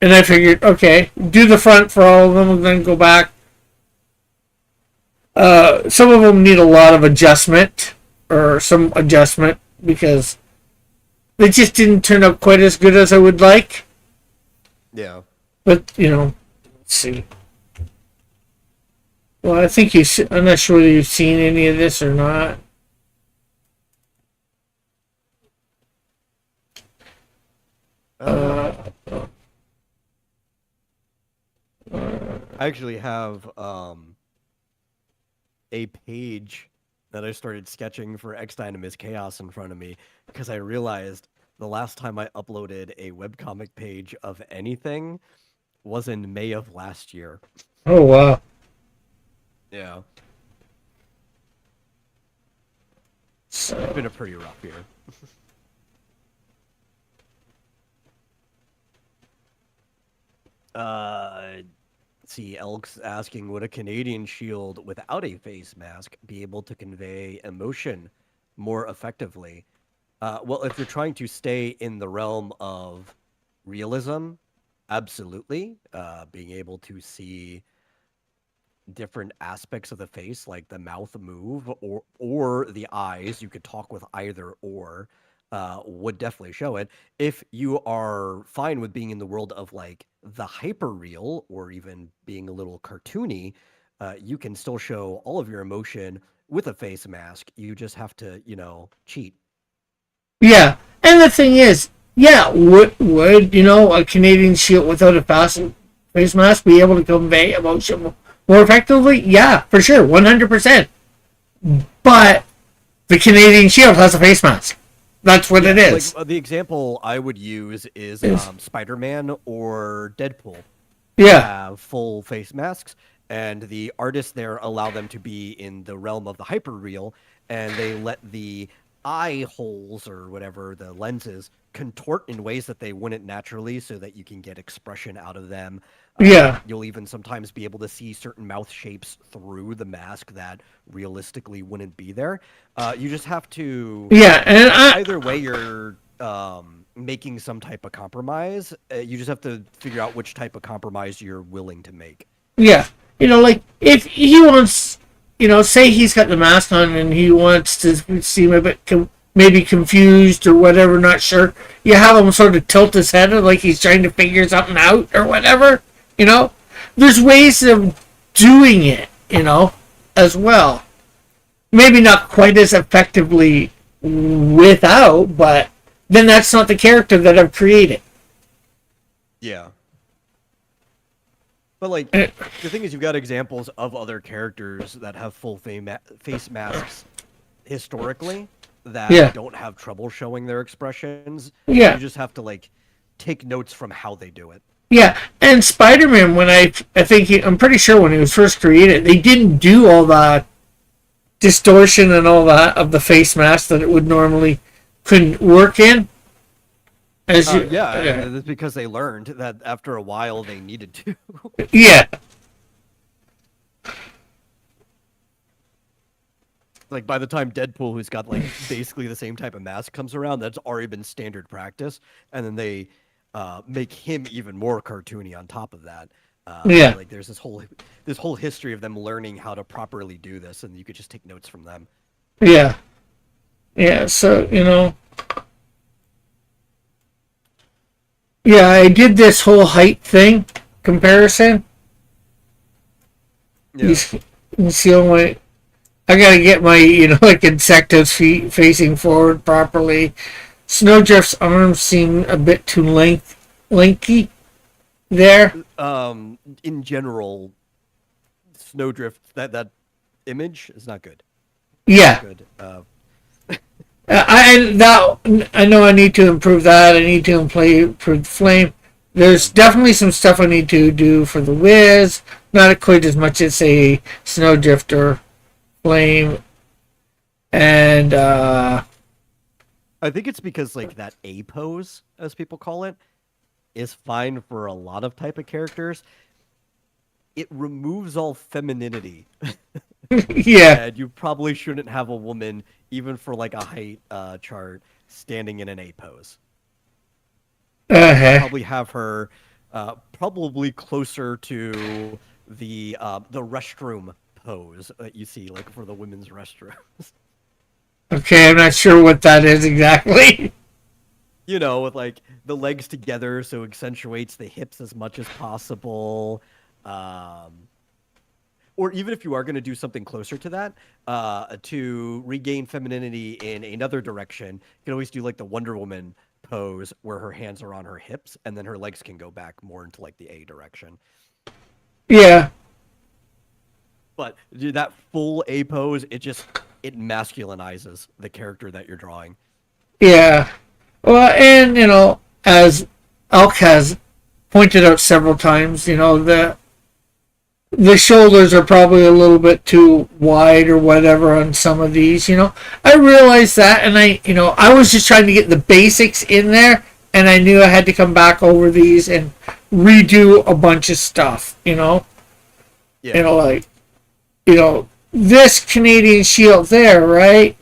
And I figured, okay, do the front for all of them and then go back. Some of them need a lot of adjustment. or some adjustment because they just didn't turn out quite as good as I would like. Yeah. But let's see. Well, I think I'm not sure whether you've seen any of this or not. I actually have a page that I started sketching for X Dynamis Chaos in front of me because I realized the last time I uploaded a webcomic page of anything was in May of last year. Oh wow! Yeah. So, It's been a pretty rough year. Let's see, Elk's asking, would a Canadian shield without a face mask be able to convey emotion more effectively? Well, if you're trying to stay in the realm of realism, absolutely. Being able to see different aspects of the face, like the mouth move or the eyes, you could talk with either or, would definitely show it. If you are fine with being in the world of like the hyper real or even being a little cartoony, you can still show all of your emotion with a face mask. You just have to, cheat. yeah, and the thing is, yeah, would a Canadian shield without a face mask be able to convey emotion more effectively? Yeah, for sure, 100%. But the Canadian shield has a face mask. That's what it is. Like the example I would use is Spider-Man or Deadpool. Yeah, Have full face masks, and the artists there allow them to be in the realm of the hyperreal, and they let the eye holes or whatever the lenses contort in ways that they wouldn't naturally, so that you can get expression out of them. yeah, You'll even sometimes be able to see certain mouth shapes through the mask that realistically wouldn't be there. You just have to. yeah, and Either way, you're making some type of compromise. You just have to figure out which type of compromise you're willing to make. yeah, like if he wants, say he's got the mask on and he wants to seem a bit maybe confused or whatever, not sure. You have him sort of tilt his head like he's trying to figure something out or whatever. There's ways of doing it, as well. Maybe not quite as effectively without, but then that's not the character that I've created. Yeah. But like the thing is, you've got examples of other characters that have full face masks historically that don't have trouble showing their expressions. Yeah. You just have to like take notes from how they do it. Yeah, and Spider-Man, when I think I'm pretty sure when he was first created, they didn't do all the distortion and all that of the face mask that it would normally couldn't work in. That's because they learned that after a while they needed to. Yeah. Like by the time Deadpool, who's got like basically the same type of mask, comes around, that's already been standard practice, and then they make him even more cartoony on top of that. Like there's this whole history of them learning how to properly do this, and you could just take notes from them. Yeah. Yeah. So yeah, I did this whole height thing comparison. Yeah. You see all my. I gotta get my like Insecto's feet facing forward properly. Snowdrift's arms seem a bit too lanky there. In general, Snowdrift, that image is not good. Yeah. Not good. I know I need to improve that. I need to improve the flame. There's definitely some stuff I need to do for the Wiz. Not quite as much as a Snowdrift or flame. And I think it's because like that A pose, as people call it, is fine for a lot of type of characters. It removes all femininity. Yeah. And you probably shouldn't have a woman, even for like a height chart, standing in an A pose. Probably have her probably closer to the restroom pose that you see, like for the women's restrooms. Okay, I'm not sure what that is exactly. You know, with like the legs together, so accentuates the hips as much as possible. Um, or even if you are going to do something closer to that, to regain femininity in another direction, you can always do like the Wonder Woman pose where her hands are on her hips and then her legs can go back more into like the A direction. Yeah, But dude, that full A pose, it masculinizes the character that you're drawing. yeah. Well, and as Elk has pointed out several times, the shoulders are probably a little bit too wide or whatever on some of these. I realized that, and I was just trying to get the basics in there, and I knew I had to come back over these and redo a bunch of stuff. Yeah. Like this Canadian Shield there, right?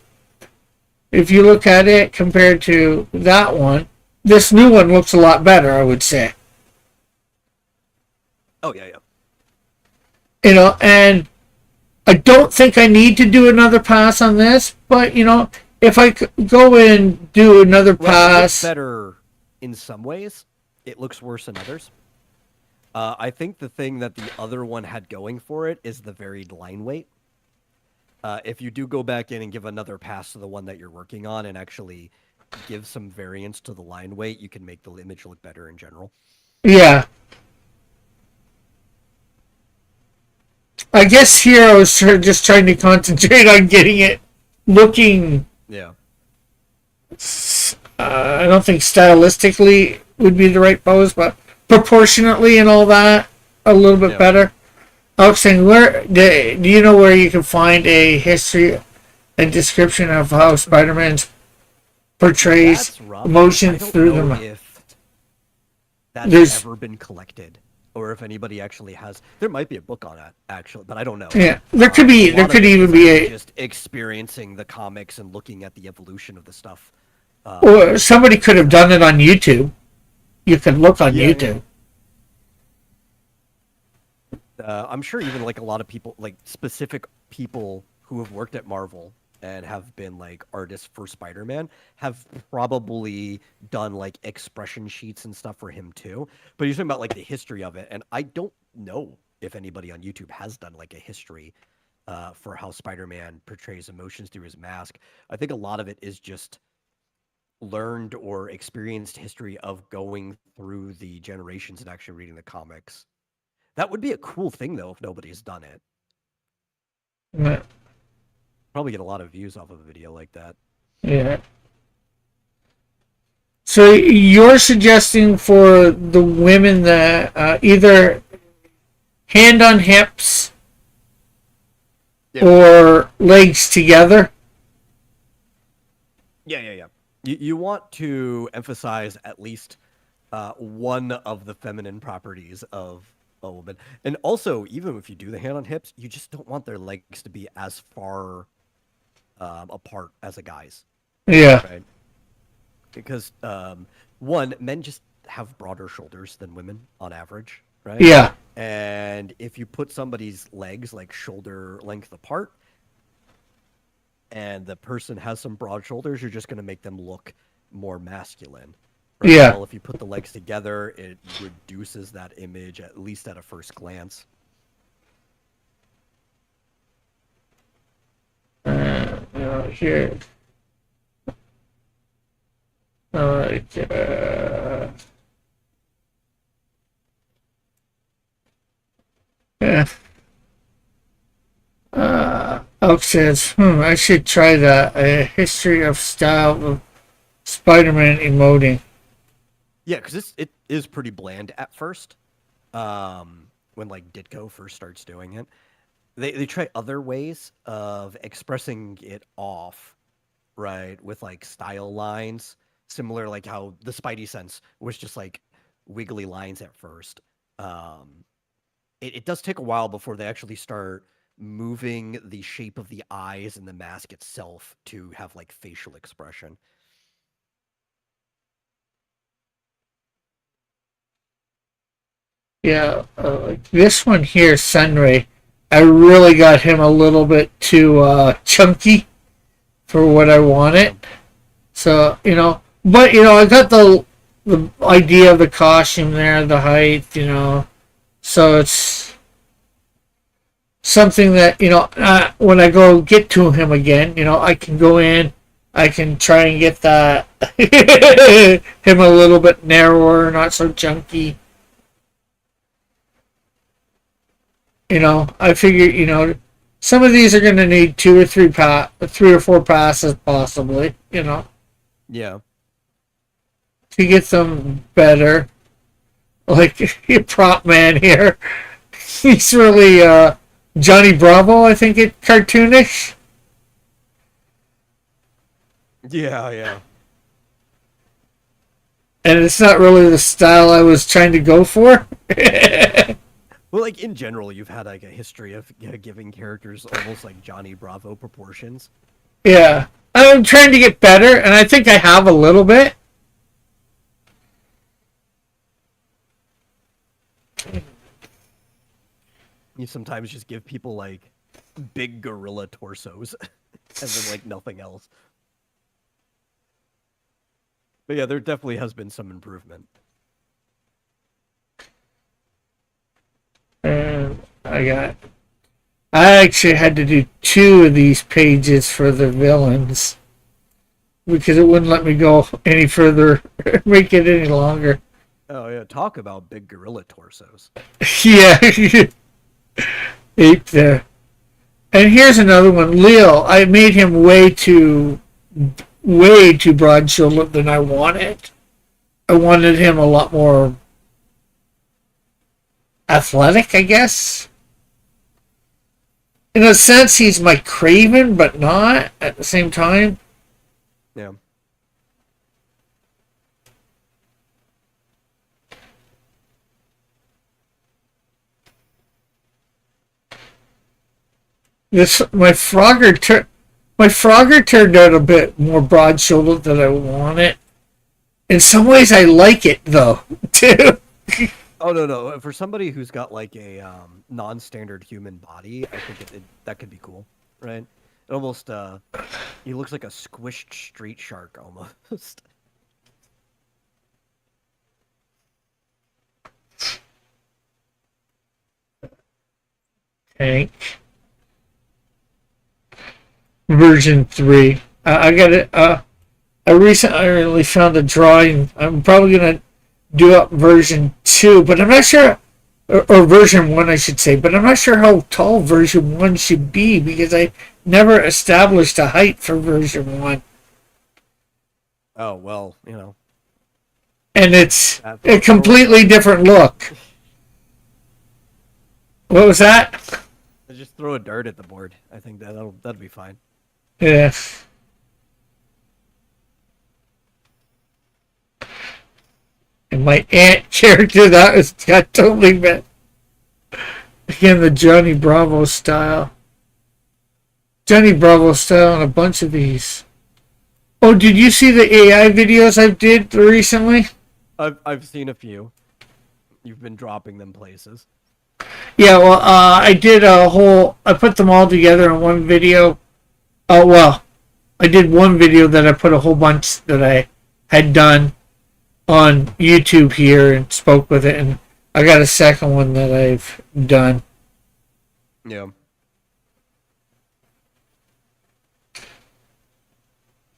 If you look at it compared to that one, this new one looks a lot better, I would say. Oh yeah, yeah. And I don't think I need to do another pass on this, but if I go and do another Well, it looks pass, better in some ways. It looks worse in others. I think the thing that the other one had going for it is the varied line weight. If you do go back in and give another pass to the one that you're working on and actually give some variance to the line weight, you can make the image look better in general. yeah. I guess here I was just trying to concentrate on getting it looking. Yeah. I don't think stylistically would be the right pose, but proportionately and all that, a little bit better. I was saying, do you know where you can find a history and description of how Spider-Man portrays emotions through them? If that's ever been collected, or if anybody actually has. There might be a book on it, actually, but I don't know. Yeah, there could be. There could even be just experiencing the comics and looking at the evolution of the stuff. Or somebody could have done it on YouTube. You could look on YouTube. I'm sure even like a lot of people, like specific people who have worked at Marvel and have been like artists for Spider-Man, have probably done like expression sheets and stuff for him too. But you're talking about like the history of it, and I don't know if anybody on YouTube has done like a history for how Spider-Man portrays emotions through his mask. I think a lot of it is just learned or experienced history of going through the generations and actually reading the comics. That would be a cool thing, though, if nobody's done it. Yeah. Probably get a lot of views off of a video like that. Yeah. So you're suggesting for the women that either hand on hips or legs together? Yeah. You want to emphasize at least one of the feminine properties of a woman. And also, even if you do the hand on hips, you just don't want their legs to be as far apart as a guy's. Yeah. Right? Because, one, men just have broader shoulders than women on average, right? Yeah. And if you put somebody's legs like shoulder length apart, and the person has some broad shoulders, you're just going to make them look more masculine. Right? Yeah. Well, if you put the legs together, it reduces that image, at least at a first glance. Here. Yeah. Elk says, I should try that. A history of style of Spider-Man emoting. Yeah, because it is pretty bland at first. When like Ditko first starts doing it, they try other ways of expressing it off, right? With like style lines, similar like how the Spidey sense was just like wiggly lines at first. It does take a while before they actually start moving the shape of the eyes and the mask itself to have like facial expression. Yeah, this one here, Sunray, I really got him a little bit too chunky for what I wanted. So, but I got the idea of the costume there, the height, so it's something that when I go get to him again, I can go in, I can try and get that him a little bit narrower, not so chunky. I figure some of these are going to need three or four passes possibly, Yeah. to get them better. Like prop man here, he's really Johnny Bravo, I think it cartoonish. Yeah, yeah. And it's not really the style I was trying to go for. Well, like in general, you've had like a history of giving characters almost like Johnny Bravo proportions. Yeah. I'm trying to get better, and I think I have a little bit. You sometimes just give people like big gorilla torsos and then like nothing else. But yeah, there definitely has been some improvement. And I actually had to do 2 of these pages for the villains because it wouldn't let me go any further, make it any longer. Oh yeah, talk about big gorilla torsos. Yeah. Ape there. And here's another one, Leo. I made him way too broad shouldered than I wanted. I wanted him a lot more athletic, I guess. In a sense, he's my Craven, but not at the same time. Yeah. My Frogger turned out a bit more broad shouldered than I wanted. In some ways, I like it though too. Oh no! For somebody who's got like a non-standard human body, I think that could be cool, right? It almost he looks like a squished street shark almost. Tank version 3. I got it. I recently found a drawing. I'm probably gonna do up version 2, but I'm not sure, or version 1, I should say. But I'm not sure how tall version 1 should be because I never established a height for version 1. Oh well, And it's a completely different look. What was that? Just throw a dart at the board. I think that'll be fine. Yeah. And my aunt character, that got totally bad. Again, the Johnny Bravo style. Johnny Bravo style on a bunch of these. Oh, did you see the AI videos I did recently? I've seen a few. You've been dropping them places. Yeah, well, I did I put them all together in one video. Oh, well, I did one video that I put a whole bunch that I had done on YouTube here and spoke with it, and I got a second one that I've done. Yeah.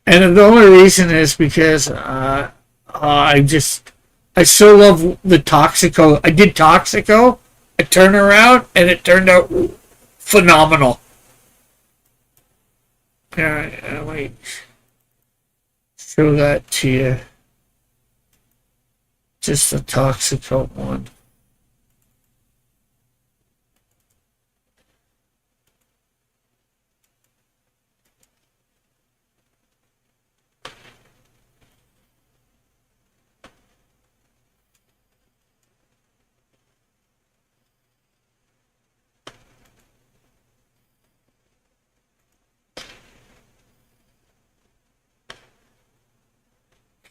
And the only reason is because I so love the Toxico. I did Toxico, a turnaround, and it turned out phenomenal. I might show that to you. Just the Toxico one.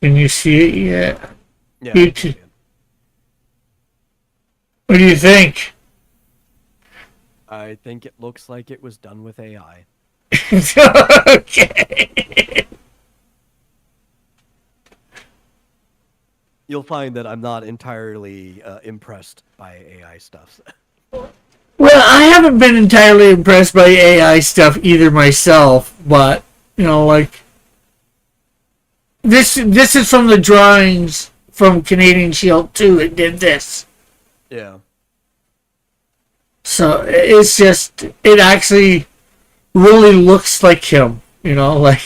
Can you see it yet? Yeah. What do you think? I think it looks like it was done with AI. Okay. You'll find that I'm not entirely impressed by AI stuff. Well, I haven't been entirely impressed by AI stuff either myself, but like this is from the drawings from Canadian Shield 2. It did this. Yeah. So it's just, it actually really looks like him, like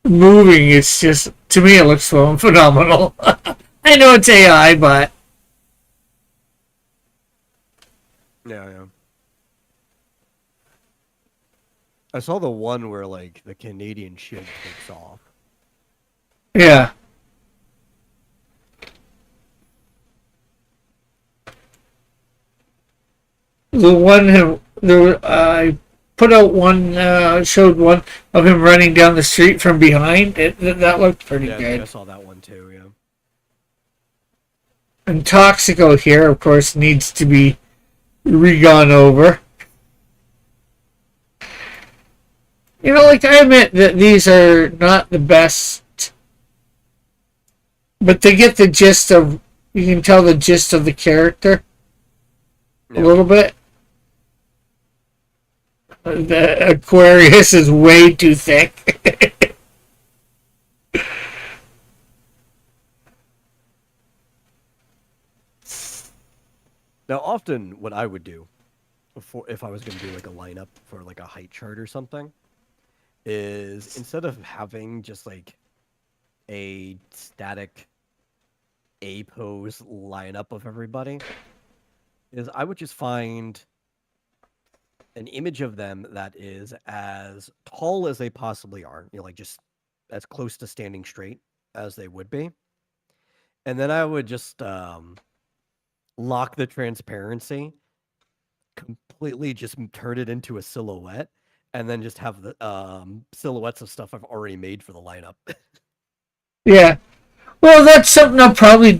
moving. It's just, to me, it looks phenomenal. I know it's AI, but Yeah. I saw the one where like the Canadian Shield takes off. yeah. The one I put out one, showed one of him running down the street from behind. That looked pretty Yeah, I good. saw that one too. Yeah. And Toxico here, of course, needs to be re-gone over. Like, I admit that these are not the best, but they get the gist of, you can tell the gist of the character a little bit. The Aquarius is way too thick. Now, often what I would do, if I was going to do like a lineup for like a height chart or something, is instead of having just like a static A pose lineup of everybody, is I would just find an image of them that is as tall as they possibly are, like just as close to standing straight as they would be. And then I would just lock the transparency, completely just turn it into a silhouette, and then just have the silhouettes of stuff I've already made for the lineup. Yeah. Well, that's something I'll probably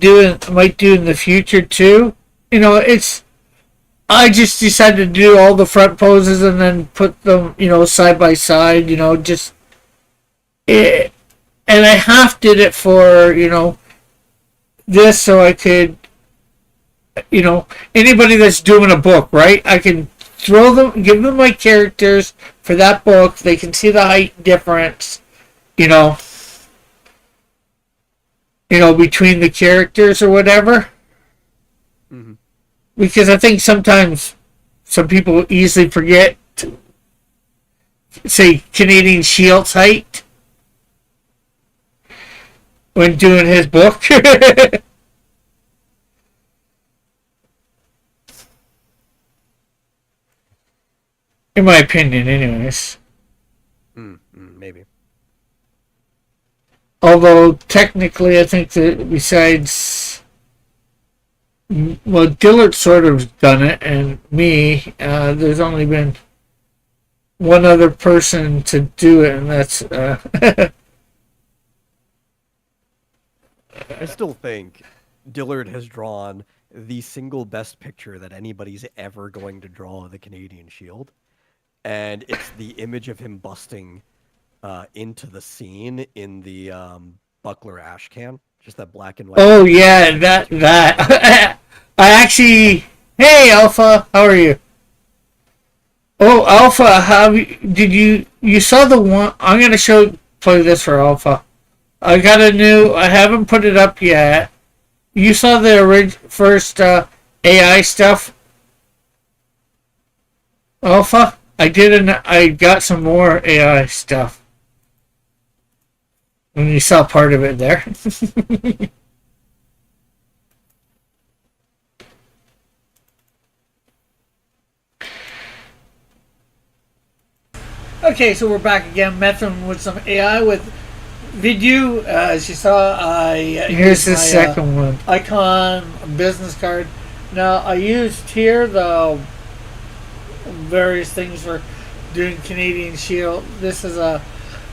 might do in the future too. I just decided to do all the front poses and then put them, side by side, just it, and I half did it for, this so I could, anybody that's doing a book, right? I can give them my characters for that book. They can see the height difference, between the characters or whatever. Mm-hmm. Because I think sometimes some people easily forget, say, Canadian Shield's height when doing his book. In my opinion, anyways. Maybe. Although, technically, I think that besides... Well, Dillard sort of done it, and me, there's only been one other person to do it, and that's... I still think Dillard has drawn the single best picture that anybody's ever going to draw of the Canadian Shield. And it's the image of him busting into the scene in the Buckler ash can. Just that black and white. Oh, yeah, that. I actually... Hey, Alpha, how are you? Oh, Alpha, you saw the one... I'm going to play this for Alpha. I haven't put it up yet. You saw the first AI stuff? Alpha? I got some more AI stuff. And you saw part of it there. Okay, so we're back again, messing with some AI with Vidu. As you saw, here's the second one. Icon business card. Now, I used here the various things for doing Canadian Shield. This is a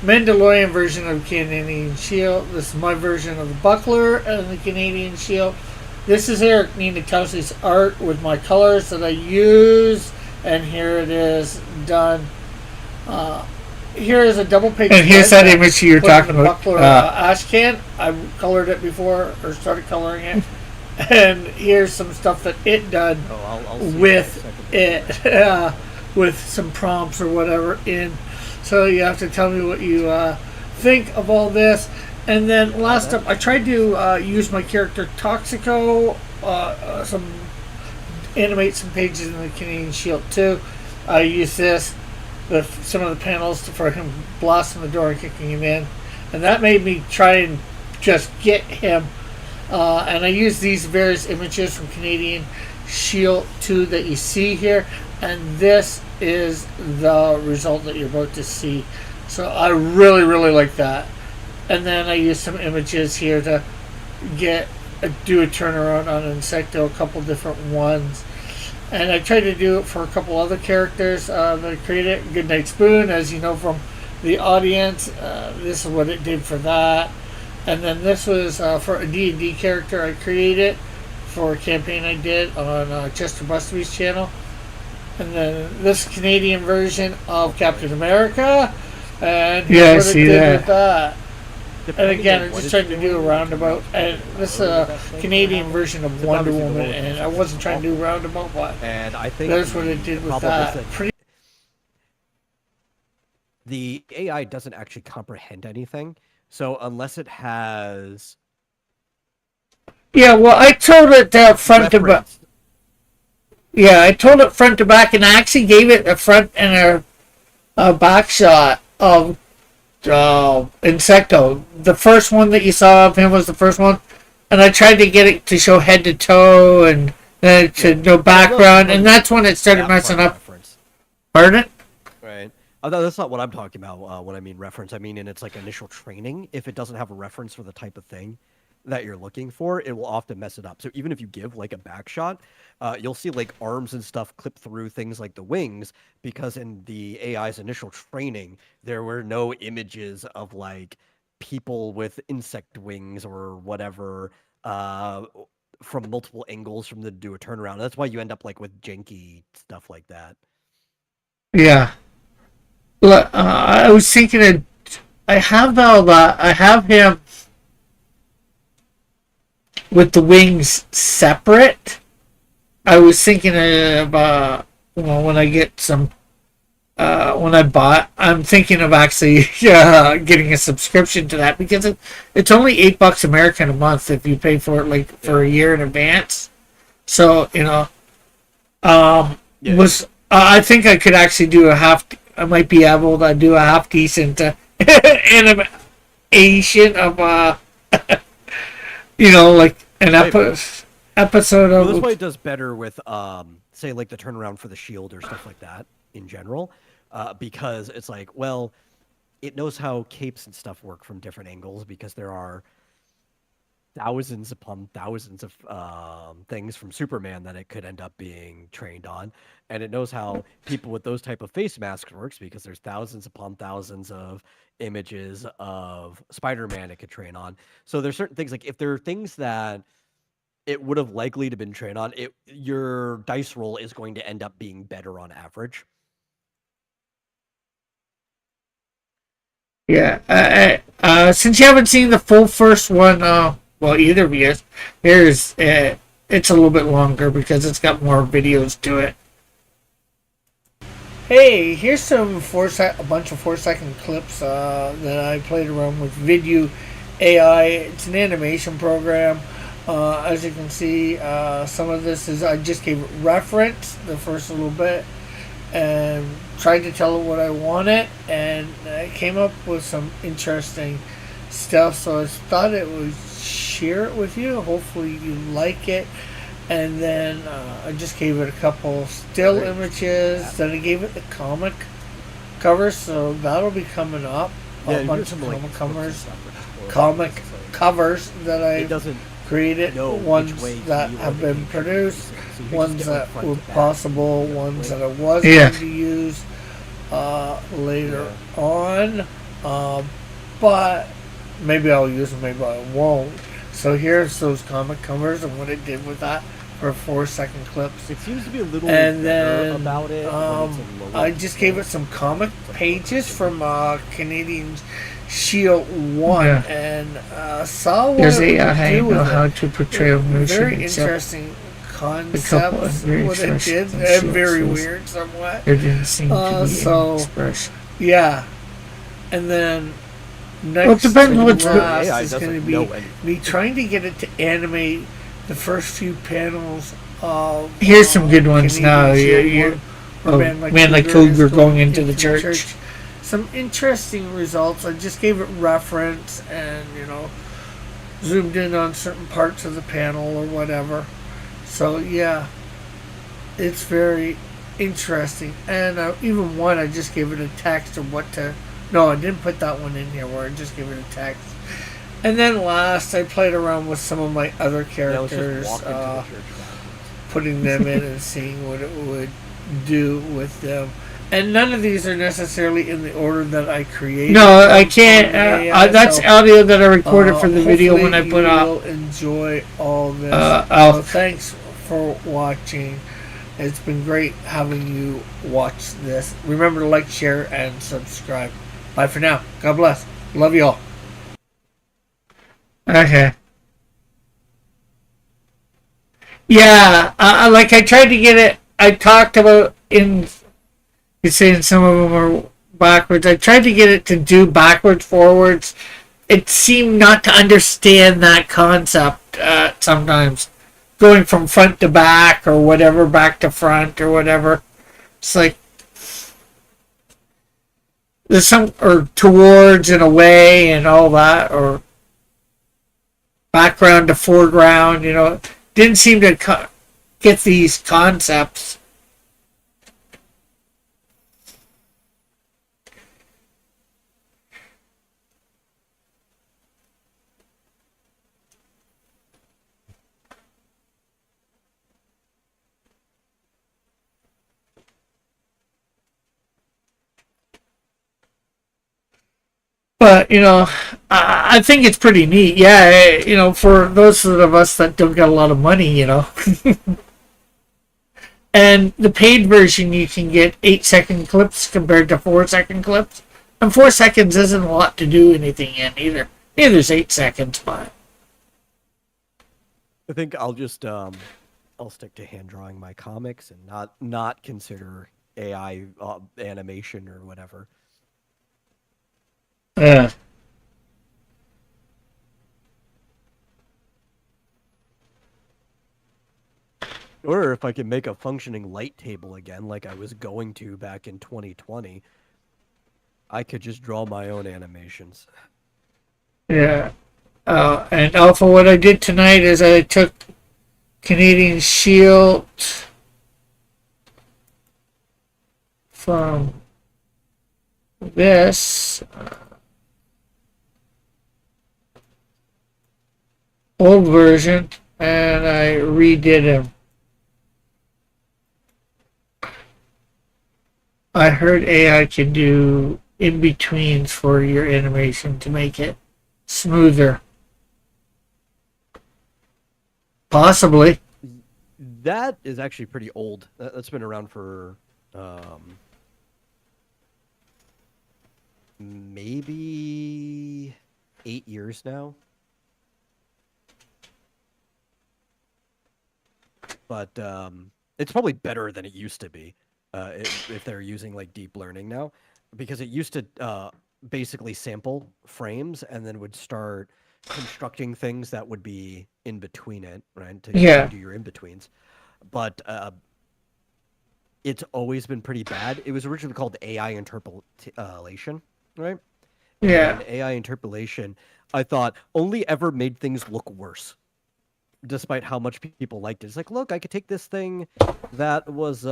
Mandalorian version of Canadian Shield. This is my version of the Buckler and the Canadian Shield. This is Eric Ninakowski's art with my colors that I use and here it is done. Here is a double page. And here's spread that image you're talking about. Uh, Ash can. I colored it before, or started coloring it. And here's some stuff that it done I'll see with that second. it, with some prompts or whatever in. So you have to tell me what you think of all this. And then last up, I tried to use my character Toxico, some animate some pages in the Canadian Shield too. I use this, some of the panels for him blasting the door and kicking him in, and that made me try and just get him. And I use these various images from Canadian Shield 2 that you see here, and this is the result that you're about to see. So I really, really like that. And then I use some images here to do a turnaround on Insecto, a couple different ones. And I tried to do it for a couple other characters that I created. Goodnight Spoon, as you know from the audience, this is what it did for that. And then this was for a D&D character I created for a campaign I did on Chester Busterby's channel. And then this Canadian version of Captain America. And here's what it did with that. And again, I'm just trying to do a roundabout. And this is a Canadian version of Wonder Woman. And I wasn't trying to do a roundabout, but And I think that's what it did with that. The AI doesn't actually comprehend anything. So unless it has Yeah, well, I told it front to back. Yeah, I told it front to back, and I actually gave it a front and a back shot of Insecto. The first one that you saw of him was the first one, and I tried to get it to show head to toe and to no background, and that's when it started messing up. Pardon? Right. Although that's not what I'm talking about when I mean reference. I mean in its like initial training. If it doesn't have a reference for the type of thing that you're looking for, it will often mess it up. So even if you give like a back shot, you'll see like arms and stuff clip through things like the wings, because in the AI's initial training, there were no images of like people with insect wings or whatever from multiple angles from the do a turnaround. That's why you end up like with janky stuff like that. Yeah. I was thinking of, I have him with the wings separate. I was thinking of when I get some I'm thinking of actually getting a subscription to that, because it's only $8 American a month if you pay for it like for a year in advance. So I think I could actually do I might be able to do a half decent animation of like an episode of. Well, this way it does better with say like the turnaround for the shield or stuff like that in general, because it's like, well, it knows how capes and stuff work from different angles, because there are thousands upon thousands of things from Superman that it could end up being trained on, and it knows how people with those type of face masks works, because there's thousands upon thousands of images of Spider-Man it could train on. So there's certain things, like if there are things that it would have likely to been trained on, your dice roll is going to end up being better on average. Yeah, since you haven't seen the full first one, well, either of you, it's a little bit longer because it's got more videos to it. Hey, here's some a bunch of 4-second clips that I played around with Vidu AI. It's an animation program. As you can see, some of this is I just gave it reference the first little bit and tried to tell it what I wanted, and I came up with some interesting stuff. So I thought it would share it with you. Hopefully you like it. And then I just gave it a couple still images. Then I gave it the comic covers, so that'll be coming up. A bunch of comic covers that I created, ones that have been produced, ones that were possible, ones that I was going to use later on. But maybe I'll use them, maybe I won't. So here's those comic covers and what it did with that. for 4-second clips. It seems to be a little And better then about it when it's in lower I just gave it some comic pages from Canadian Shield 1 Yeah. and saw what There's it AI would do know with how it. to portray emotion, Very except interesting couple concepts, of very what it did, expressions and and short very stories. weird somewhat. there didn't seem to be so- any expression. Yeah. And then next Well, it depends to what's- last AI is going to doesn't be know anything. me trying to get it to animate the first few panels of Here's some good ones Canadian now. Shield You- 1, where oh, Man Like Cougar is going into the church. Some interesting results. I just gave it reference and, zoomed in on certain parts of the panel or whatever. So, yeah, it's very interesting. And even one, I just gave it a text of what to. No, I didn't put that one in here where I just gave it a text. And then last, I played around with some of my other Yeah, let's characters, just walk into the church backwards. putting them in and seeing what it would do with them. And none of these are necessarily in the order that I created. No, them I can't. on the AI, That's so, audio that I recorded for the video when I hopefully put you up. will enjoy all this. I'll- So thanks for watching. It's been great having you watch this. Remember to like, share, and subscribe. Bye for now. God bless. Love you all. Okay. Yeah, like I tried to get it. I talked about in. You're saying some of them are backwards. I tried to get it to do backwards, forwards. It seemed not to understand that concept sometimes. Going from front to back or whatever, back to front or whatever. It's like there's some or towards and away and all that, or background to foreground. Didn't seem to get these concepts. But I think it's pretty neat. Yeah, for those of us that don't got a lot of money, and the paid version you can get 8-second clips compared to 4-second clips, and 4 seconds isn't a lot to do anything in either. Neither's 8 seconds, but I think I'll just I'll stick to hand drawing my comics and not consider AI animation or whatever. yeah. Or if I could make a functioning light table again, like I was going to back in 2020, I could just draw my own animations. Yeah. And Alpha, what I did tonight is I took Canadian Shield from this old version and I redid him. I heard AI can do in-betweens for your animation to make it smoother. Possibly. That is actually pretty old. That's been around for maybe 8 years now. But it's probably better than it used to be if they're using like deep learning now, because it used to basically sample frames and then would start constructing things that would be in between it, right? To do your in betweens. But it's always been pretty bad. It was originally called AI interpolation, right? Yeah. And AI interpolation, I thought, only ever made things look worse, despite how much people liked it. It's like, look, I could take this thing that was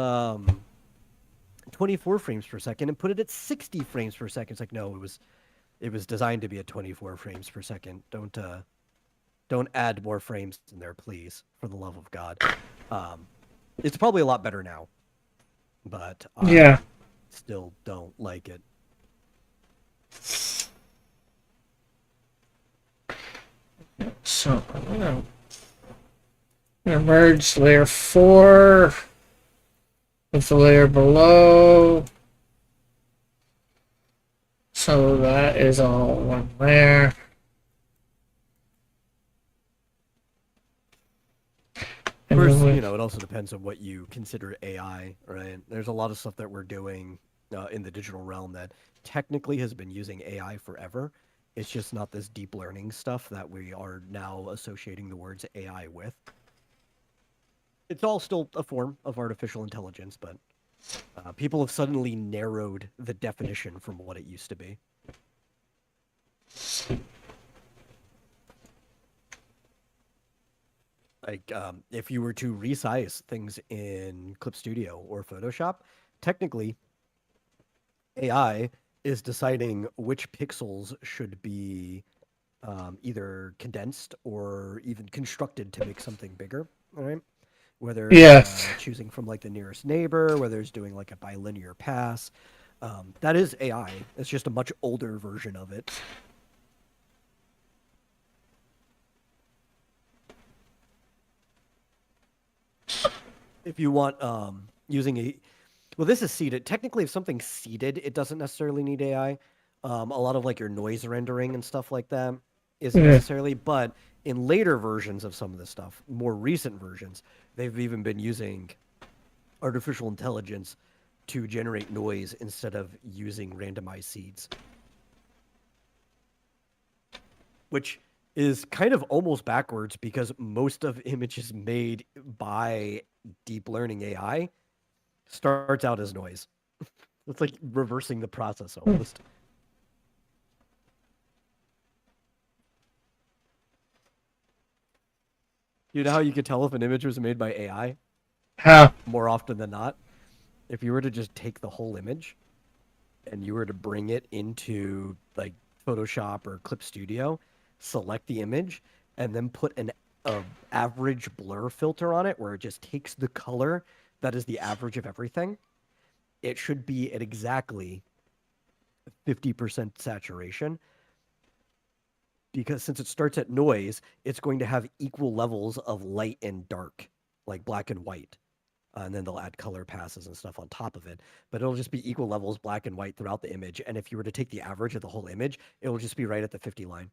24 frames per second and put it at 60 frames per second. It's like, no, it was designed to be at 24 frames per second. Don't add more frames in there, please, for the love of God. It's probably a lot better now, but I still don't like it. So, Gonna merge layer 4 with the layer below. So that is all one layer. Of course, it also depends on what you consider AI, right? There's a lot of stuff that we're doing in the digital realm that technically has been using AI forever. It's just not this deep learning stuff that we are now associating the words AI with. It's all still a form of artificial intelligence, but people have suddenly narrowed the definition from what it used to be. Like, if you were to resize things in Clip Studio or Photoshop, technically, AI is deciding which pixels should be either condensed or even constructed to make something bigger, all right? Whether it's choosing from like the nearest neighbor, whether it's doing like a bilinear pass. That is AI. It's just a much older version of it. If you want using a... Well, this is seeded. Technically, if something's seeded, it doesn't necessarily need AI. A lot of like your noise rendering and stuff like that isn't necessarily, but in later versions of some of this stuff, more recent versions, they've even been using artificial intelligence to generate noise instead of using randomized seeds. Which is kind of almost backwards because most of images made by deep learning AI starts out as noise. It's like reversing the process almost. You know how you could tell if an image was made by AI? How? More often than not, if you were to just take the whole image and you were to bring it into like Photoshop or Clip Studio, select the image, and then put an average blur filter on it where it just takes the color that is the average of everything, it should be at exactly 50% saturation. Because since it starts at noise, it's going to have equal levels of light and dark, like black and white. And then they'll add color passes and stuff on top of it. But it'll just be equal levels, black and white, throughout the image. And if you were to take the average of the whole image, it will just be right at the 50 line.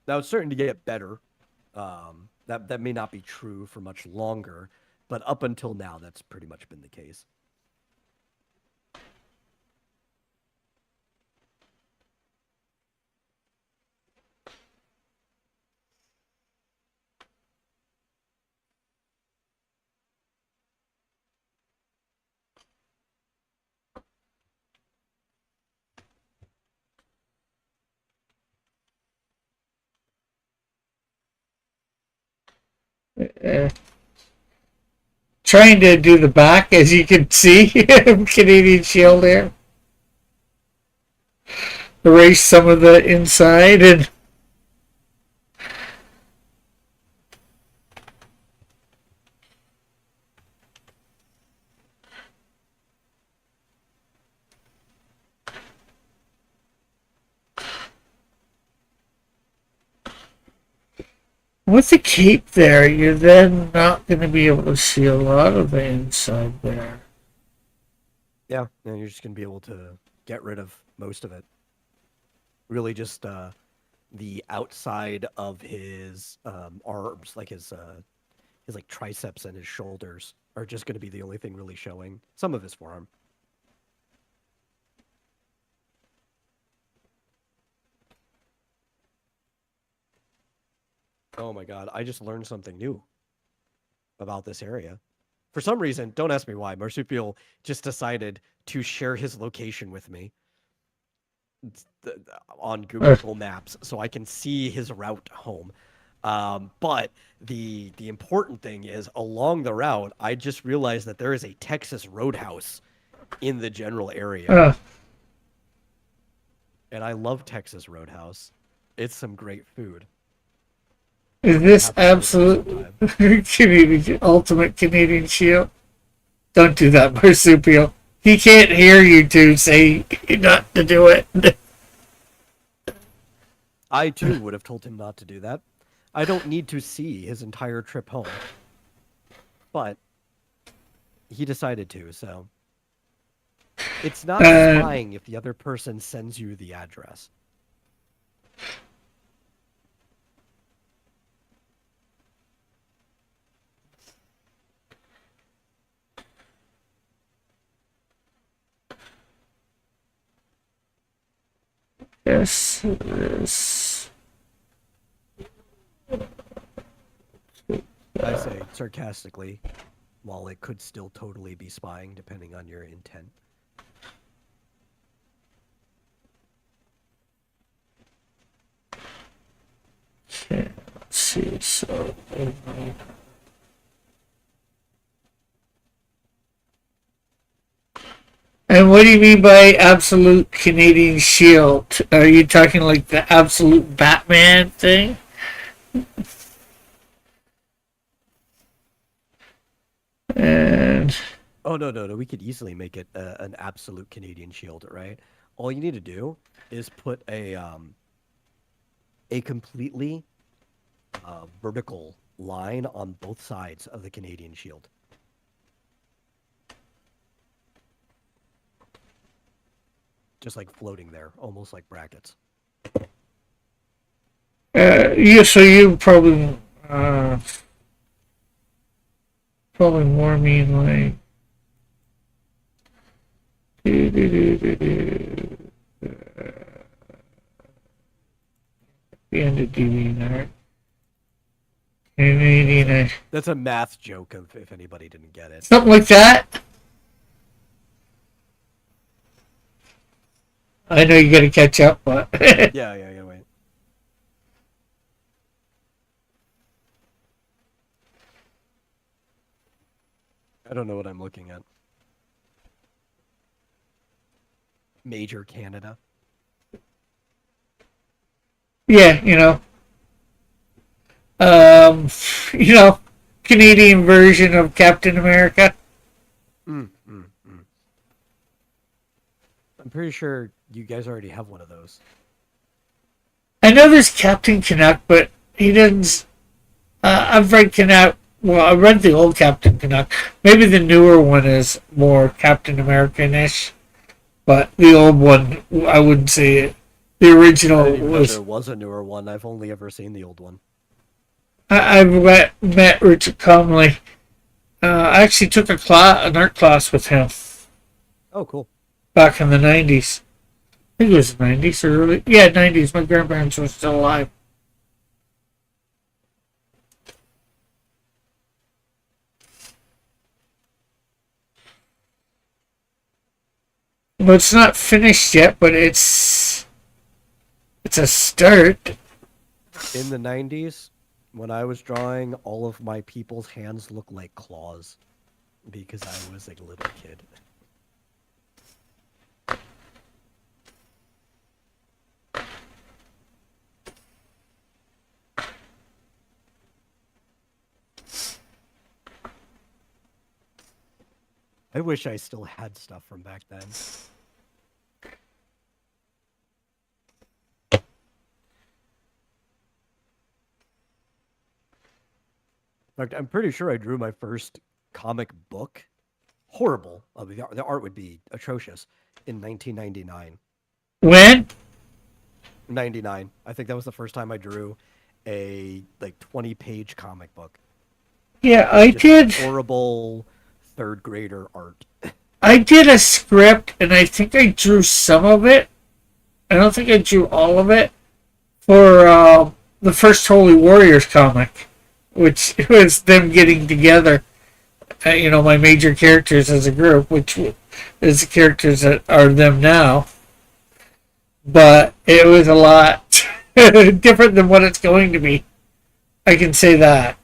Now it's starting to get better. That may not be true for much longer, but up until now, that's pretty much been the case. Trying to do the back, as you can see, Canadian Shield there. Erase some of the inside and with the cape there, you're then not going to be able to see a lot of the inside there. Yeah, and you're just going to be able to get rid of most of it. Really just the outside of his arms, like his like triceps and his shoulders are just going to be the only thing really showing. Some of his forearm. Oh my god, I just learned something new about this area. For some reason, don't ask me why, Marsupial just decided to share his location with me on Google Maps so I can see his route home. But the important thing is, along the route, I just realized that there is a Texas Roadhouse in the general area. And I love Texas Roadhouse. It's some great food. Is this absolute Canadian, ultimate Canadian Shield? Don't do that, Marsupial. he can't hear you two say not to do it. I too would have told him not to do that. I don't need to see his entire trip home. But he decided to, so it's not spying if the other person sends you the address. Yes, yes. I say sarcastically, while it could still totally be spying depending on your intent. Okay, let's see. So, and what do you mean by absolute Canadian shield? Are you talking like the absolute Batman thing? And Oh, no, no, no. We could easily make it an absolute Canadian shield, right? All you need to do is put a completely vertical line on both sides of the Canadian shield. Just like floating there, almost like brackets. yeah, so you probably more mean like the end of DeviantArt. Canadian, That's a math joke if anybody didn't get it. something like that. I know you got to catch up, but Yeah, wait. I don't know what I'm looking at. Major Canada. yeah, you know, Canadian version of Captain America. Mm. I'm pretty sure you guys already have one of those. I know there's Captain Canuck, but he doesn't. I've read Canuck. Well, I read the old Captain Canuck. Maybe the newer one is more Captain American-ish, but the old one, I wouldn't say it. The I original didn't even know was. there was a newer one. I've only ever seen the old one. I've met Richard Comley. I actually took an art class with him Oh, cool. back in the 90s. I think it was the 90s or early. Yeah, 90s. My grandparents were still alive. Well, it's not finished yet, but it's a start. In the 90s, when I was drawing, all of my people's hands looked like claws because I was a little kid. I wish I still had stuff from back then. In fact, I'm pretty sure I drew my first comic book. Horrible. I mean, the art would be atrocious. In 1999. When? 99. I think that was the first time I drew a 20-page comic book. Yeah, I Just did. horrible third grader art. I did a script, and I think I drew some of it. I don't think I drew all of it for the first Holy Warriors comic, which was them getting together. My major characters as a group, which is the characters that are them now. But it was a lot different than what it's going to be. I can say that.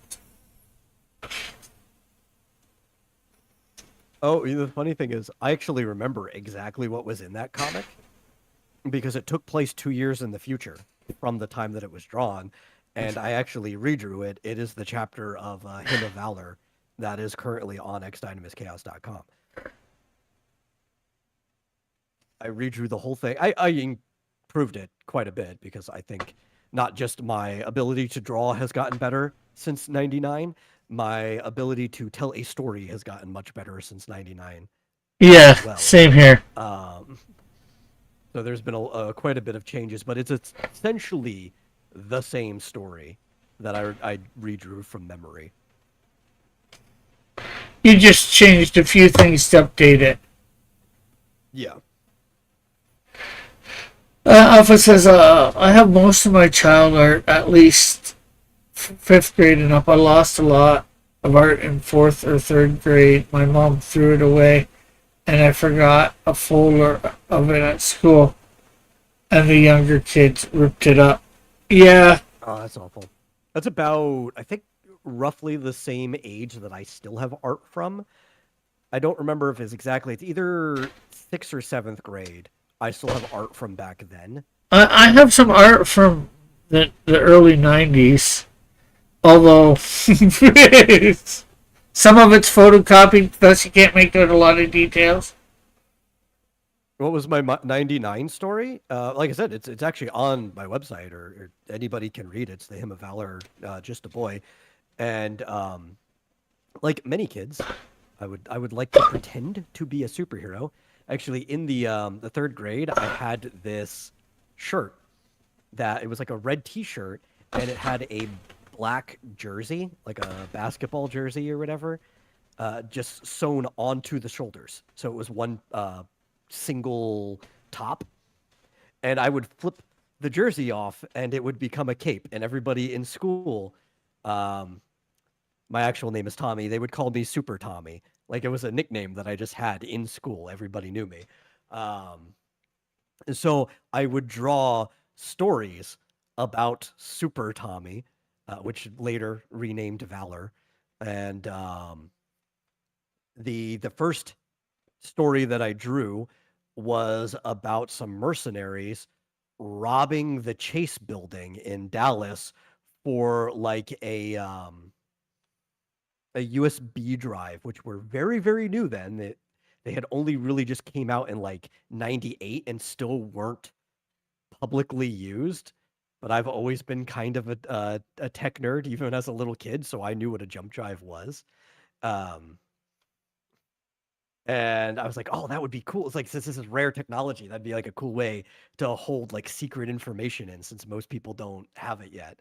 Oh, the funny thing is, I actually remember exactly what was in that comic because it took place 2 years in the future from the time that it was drawn, and I actually redrew it. It is the chapter of Hymn of Valor that is currently on xdynamuschaos.com. I redrew the whole thing. I improved it quite a bit because I think not just my ability to draw has gotten better since 99, my ability to tell a story has gotten much better since 99 Yeah, as well. same here. So there's been quite a bit of changes, but it's essentially the same story that I redrew from memory. You just changed a few things to update it. Yeah. Alpha says, I have most of my child art, at least fifth grade and up. I lost a lot of art in fourth or third grade. My mom threw it away, and I forgot a folder of it at school, and the younger kids ripped it up. Yeah. Oh, that's awful. That's about, I think, roughly the same age that I still have art from. I don't remember if it's either 6th or 7th grade. I still have art from back then. I have some art from the early 90s, although some of it's photocopied, thus you can't make out a lot of details. What was my 99 story? Like I said, it's actually on my website, or anybody can read it. It's The Hymn of Valor, Just a Boy. And like many kids, I would like to pretend to be a superhero. Actually, in the 3rd grade, I had this shirt that it was like a red T-shirt, and it had a black jersey, like a basketball jersey or whatever, just sewn onto the shoulders. So it was one single top, and I would flip the jersey off, and it would become a cape. And everybody in school, my actual name is Tommy, they would call me Super Tommy. Like it was a nickname that I just had in school. Everybody knew me. And so I would draw stories about Super Tommy, which later renamed Valor. And the first story that I drew was about some mercenaries robbing the Chase building in Dallas for like a USB drive, which were very, very new then. They had only really just came out in like 98 and still weren't publicly used. But I've always been kind of a tech nerd, even as a little kid, so I knew what a jump drive was. And I was like, oh, that would be cool. It's like, since this is rare technology, that'd be like a cool way to hold like secret information in, since most people don't have it yet.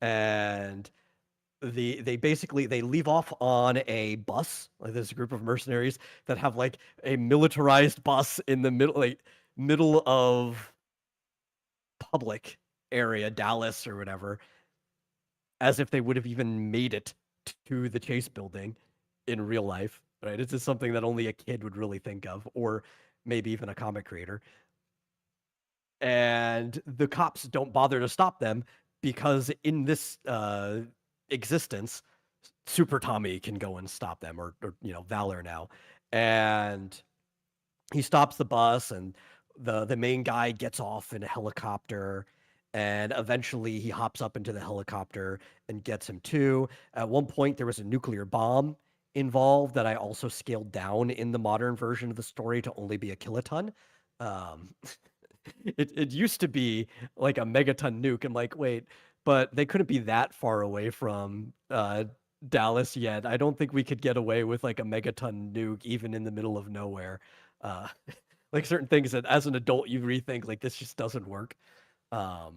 And they basically they leave off on a bus. Like there's a group of mercenaries that have like a militarized bus in the middle of public area, Dallas or whatever, as if they would have even made it to the Chase building in real life. Right? This is something that only a kid would really think of, or maybe even a comic creator. And the cops don't bother to stop them because in this existence, Super Tommy can go and stop them, or Valor now. And he stops the bus, and the main guy gets off in a helicopter, and eventually he hops up into the helicopter and gets him too. At one point, there was a nuclear bomb involved that I also scaled down in the modern version of the story to only be a kiloton. It used to be like a megaton nuke. I'm like, wait, but they couldn't be that far away from Dallas yet. I don't think we could get away with like a megaton nuke even in the middle of nowhere. Like certain things that as an adult you rethink, like this just doesn't work. But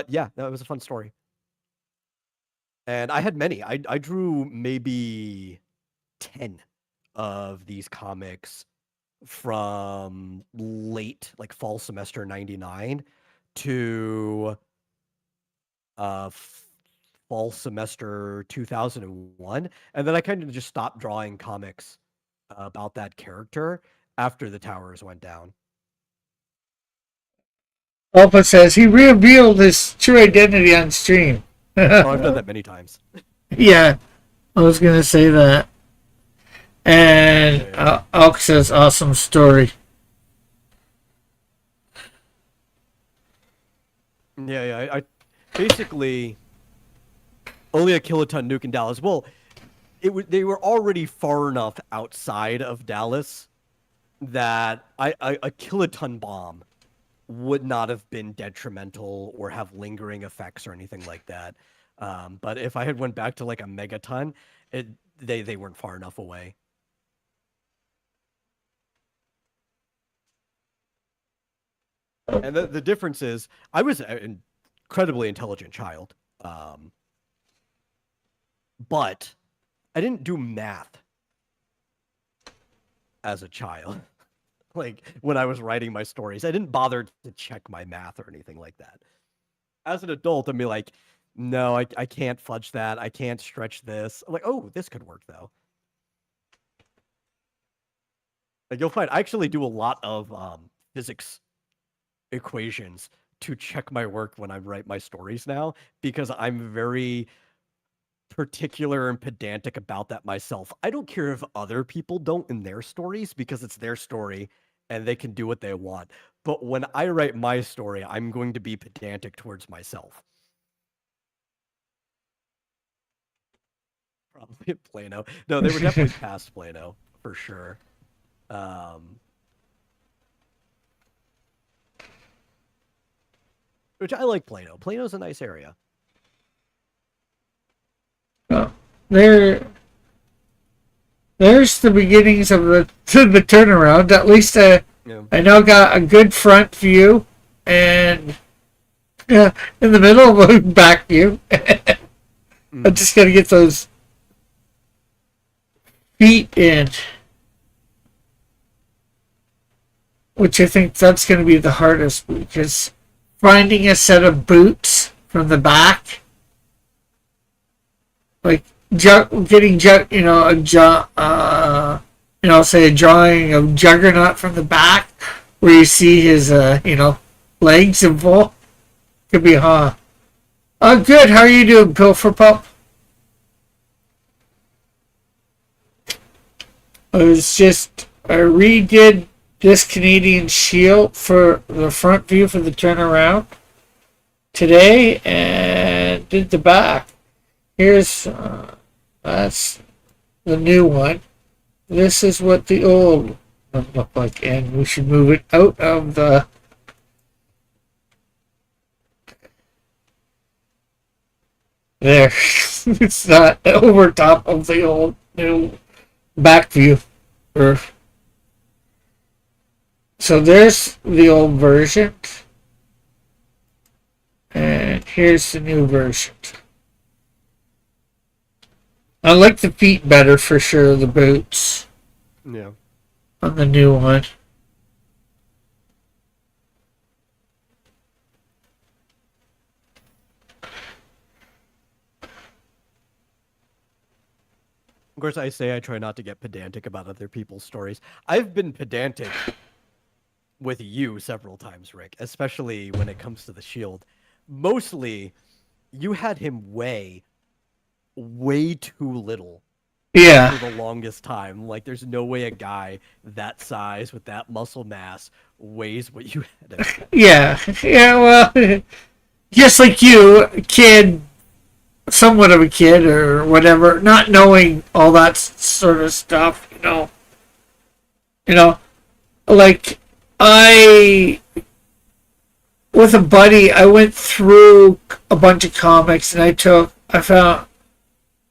yeah, that was a fun story. And I had many. I drew maybe 10 of these comics from late, like fall semester 99 to fall semester 2001. And then I kind of just stopped drawing comics about that character after the towers went down. Alpha says he revealed his true identity on stream. Oh, I've done that many times. Yeah, I was gonna say that. And Alk says, awesome story. Yeah. I basically only a kiloton nuke in Dallas. Well, they were already far enough outside of Dallas that a kiloton bomb would not have been detrimental or have lingering effects or anything like that. But if I had went back to like a megaton, they weren't far enough away. And the difference is, I was an incredibly intelligent child, but I didn't do math as a child. Like, when I was writing my stories, I didn't bother to check my math or anything like that. As an adult, I'd be like, no, I can't fudge that. I can't stretch this. I'm like, oh, this could work, though. Like, you'll find I actually do a lot of physics equations to check my work when I write my stories now, because I'm very particular and pedantic about that myself. I don't care if other people don't in their stories, because it's their story and they can do what they want. But when I write my story, I'm going to be pedantic towards myself. Probably at Plano. No, they were definitely past Plano, for sure. Which I like Plano. Plano's a nice area. Well, there's the beginnings of the turnaround. At least I now got a good front view, and in the middle a back view. I'm just gotta get those feet in, which I think that's going to be the hardest, because finding a set of boots from the back, like getting say a drawing of Juggernaut from the back, where you see his legs and full, could be hard. Oh, good. How are you doing, Pilfer Pup? I redid this Canadian Shield for the front view for the turnaround today, and did the back. Here's that's the new one. This is what the old one looked like, and we should move it out of the there. It's not over top of the old new back view. So there's the old version, and here's the new version. I like the feet better for sure, the boots. Yeah. On the new one. Of course, I say I try not to get pedantic about other people's stories. I've been pedantic with you several times, Rick, especially when it comes to the Shield. Mostly, you had him weigh way too little. Yeah. For the longest time. Like, there's no way a guy that size with that muscle mass weighs what you had. Yeah. Yeah, well, just like you, a kid, somewhat of a kid or whatever, not knowing all that sort of stuff, like with a buddy, I went through a bunch of comics, and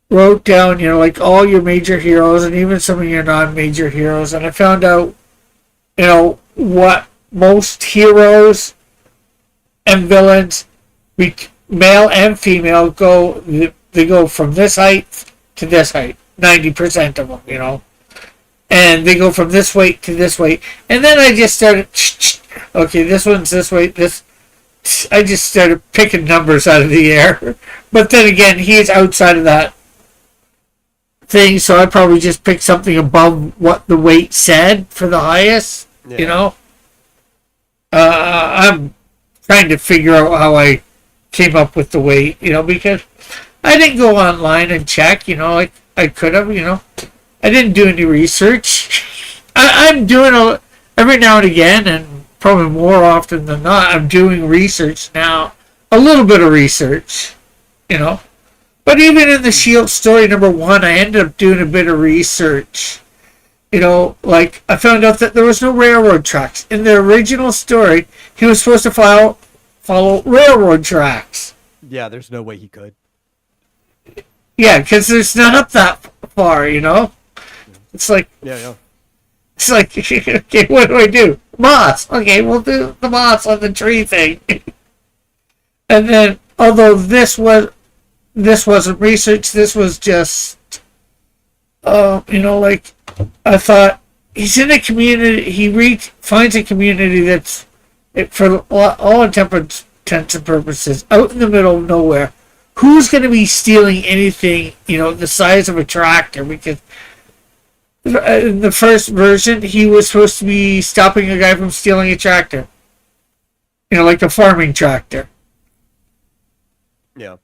wrote down, like all your major heroes and even some of your non-major heroes, and I found out, what most heroes and villains, male and female, they go from this height to this height, 90% of them, and they go from this weight to this weight, and then I just started, okay, this one's this weight, I just started picking numbers out of the air, but then again, he's outside of that thing, so I probably just picked something above what the weight said for the highest, I'm trying to figure out how I came up with the weight, because I didn't go online and check, like I could have, I didn't do any research. I'm doing every now and again, and probably more often than not, I'm doing research now, a little bit of research, But even in the Shield story number 1, I ended up doing a bit of research. Like I found out that there was no railroad tracks in the original story. He was supposed to follow railroad tracks. Yeah, there's no way he could. Yeah, because there's none up that far. It's like Yeah. okay, what do I do? Moss. Okay, we'll do the moss on the tree thing. And then, although this wasn't research, this was just, like I thought he's in a community. He finds a community that's, for all intents and purposes, out in the middle of nowhere. Who's going to be stealing anything, the size of a tractor? Because in the first version, he was supposed to be stopping a guy from stealing a tractor. Like a farming tractor. Yeah.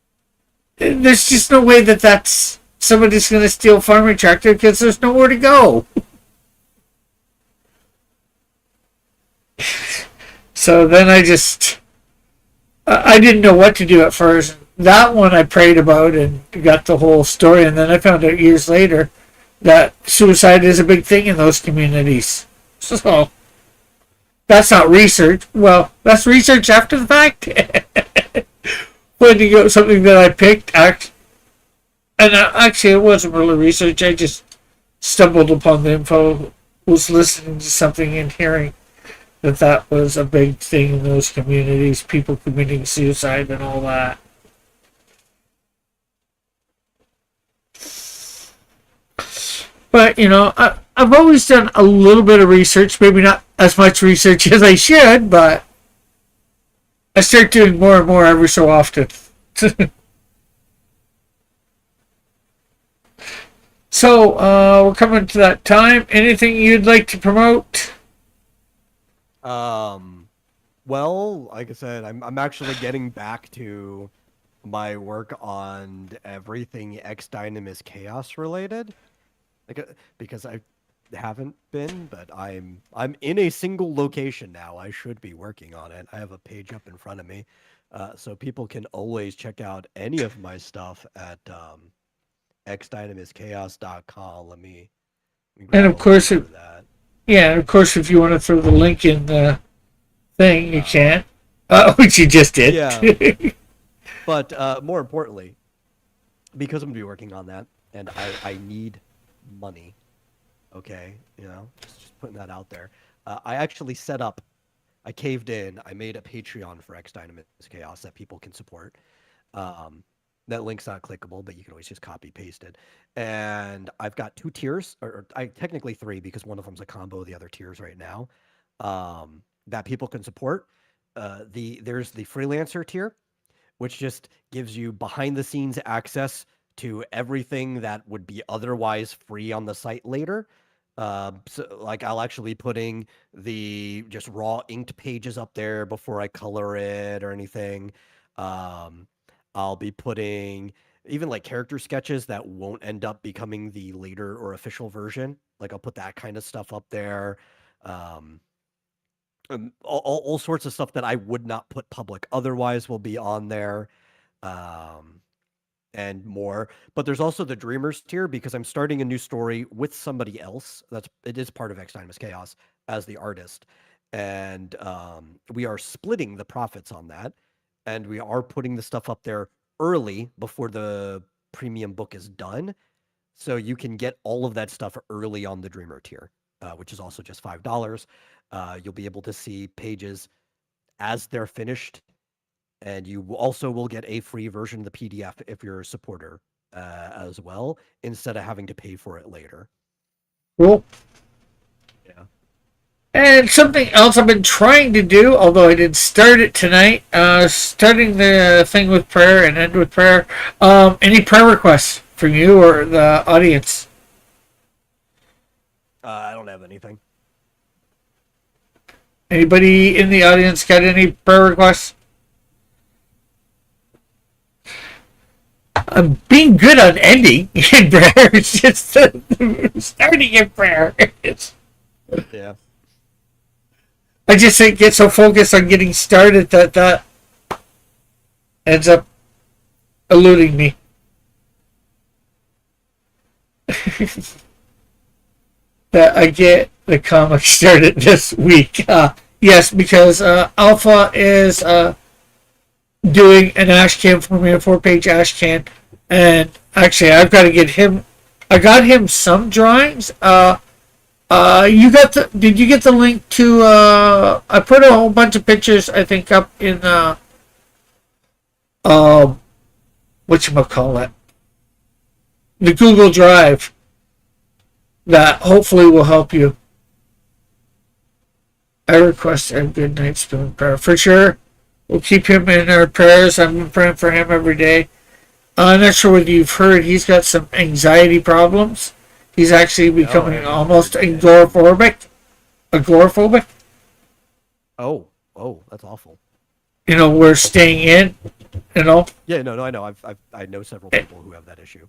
There's just no way that's somebody's going to steal a farming tractor because there's nowhere to go. So then I didn't know what to do at first. That one I prayed about and got the whole story, and then I found out years later that suicide is a big thing in those communities. So that's not research. Well, that's research after the fact. Pointing out something that I picked, and actually it wasn't really research. I just stumbled upon the info, was listening to something and hearing that was a big thing in those communities, people committing suicide and all that. But, I've always done a little bit of research, maybe not as much research as I should, but I start doing more and more every so often. So, we're coming to that time. Anything you'd like to promote? Well, like I said, I'm actually getting back to my work on everything X Dynamis Chaos related. Because I haven't been, but I'm in a single location now. I should be working on it. I have a page up in front of me, so people can always check out any of my stuff at xdynamischaos.com. Let me and of course, of course, if you want to throw the link in the thing, you can. Which you just did. Yeah. But more importantly, because I'm gonna be working on that, and I need money. Okay, just putting that out there. I actually I caved in. I made a Patreon for X Dynamis Chaos that people can support. That link's not clickable, but you can always just copy paste it. And I've got 2 tiers, or I technically 3 because one of them's a combo of the other tiers right now. That people can support. There's the freelancer tier, which just gives you behind the scenes access to everything that would be otherwise free on the site later. So like I'll actually be putting the just raw inked pages up there before I color it or anything. I'll be putting even like character sketches that won't end up becoming the later or official version. Like I'll put that kind of stuff up there. All sorts of stuff that I would not put public otherwise will be on there. And more. But there's also the Dreamers tier because I'm starting a new story with somebody else. It is part of X Dynamis Chaos as the artist. And we are splitting the profits on that. And we are putting the stuff up there early before the premium book is done. So you can get all of that stuff early on the Dreamer tier, which is also just $5. You'll be able to see pages as they're finished. And you also will get a free version of the PDF if you're a supporter as well, instead of having to pay for it later. Cool. Yeah. And something else I've been trying to do, although I didn't start it tonight, starting the thing with prayer and end with prayer. Any prayer requests from you or the audience? I don't have anything. Anybody in the audience got any prayer requests? I'm being good on ending in prayer. It's just starting in prayer. Yeah. I just get so focused on getting started that ends up eluding me. that I get the comic started this week. Yes, because Alpha is doing an ash can for me, a 4-page ash can, and actually I've got to get him. I got him some drawings. You got the? Did you get the link to? I put a whole bunch of pictures. I think up in whatchamacallit, the Google Drive. That hopefully will help you. I request a good night's spoon prayer for sure. We'll keep him in our prayers. I've been praying for him every day. I'm not sure whether you've heard. He's got some anxiety problems. He's actually becoming almost agoraphobic. Agoraphobic. Oh, that's awful. You know, we're staying in. You know. Yeah, no, I know. I know several people who have that issue.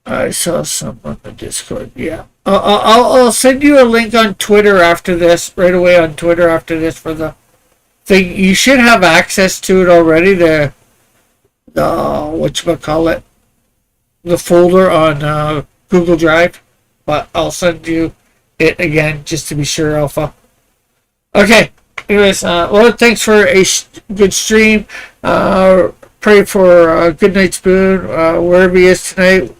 I saw some on the Discord. Yeah, I'll send you a link on Twitter after this. Right away on Twitter after this for the thing. You should have access to it already. The whatchamacallit, the folder on Google Drive. But I'll send you it again just to be sure, Alpha. Okay. Anyways, well, thanks for a good stream. Pray for a good night, Spoon, wherever he is tonight.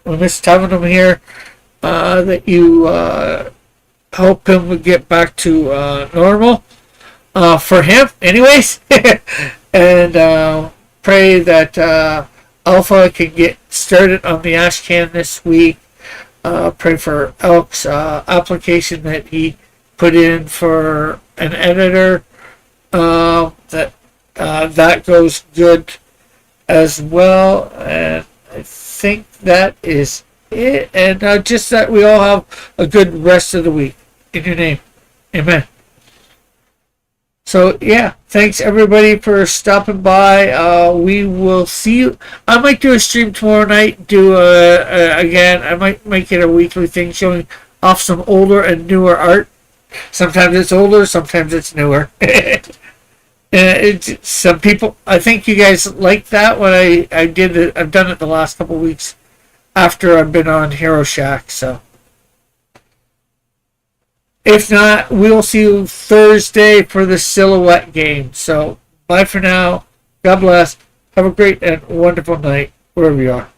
We missed having him here. That you help him get back to normal. For him, anyways. And pray that Alpha can get started on the ash can this week. Pray for Elk's application that he put in for an editor. That goes good as well. And I think that is it. And just that we all have a good rest of the week. In your name. Amen. So, yeah. Thanks, everybody, for stopping by. We will see you. I might do a stream tomorrow night. Again, I might make it a weekly thing showing off some older and newer art. Sometimes it's older, sometimes it's newer. Some people, I think you guys like that when I did it. I've done it the last couple of weeks after I've been on Hero Shack. So, if not, we'll see you Thursday for the Silhouette game. So, bye for now. God bless. Have a great and wonderful night wherever you are.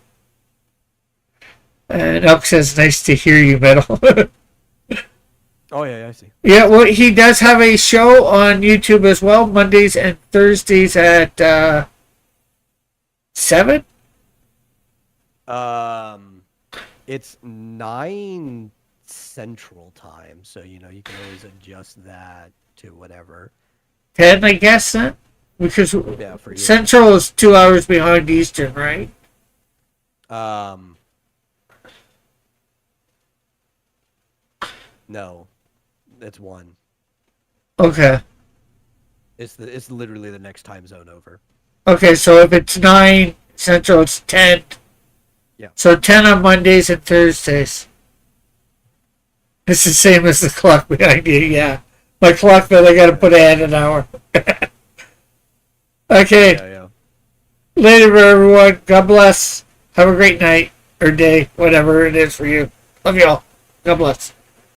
And Elk says, "Nice to hear you, Metal." Oh, yeah, I see. Yeah, well, he does have a show on YouTube as well, Mondays and Thursdays at 7? It's 9 Central Time, so, you can always adjust that to whatever. 10, I guess, then? Because Yeah, for you. Central is 2 hours behind Eastern, right? No. It's 1. Okay. It's literally the next time zone over. Okay, so if it's 9 Central, it's 10. Yeah. So 10 on Mondays and Thursdays. It's the same as the clock behind you, yeah. My clock that I gotta put ahead an hour. Okay. Yeah. Later, everyone. God bless. Have a great night or day, whatever it is for you. Love y'all. God bless.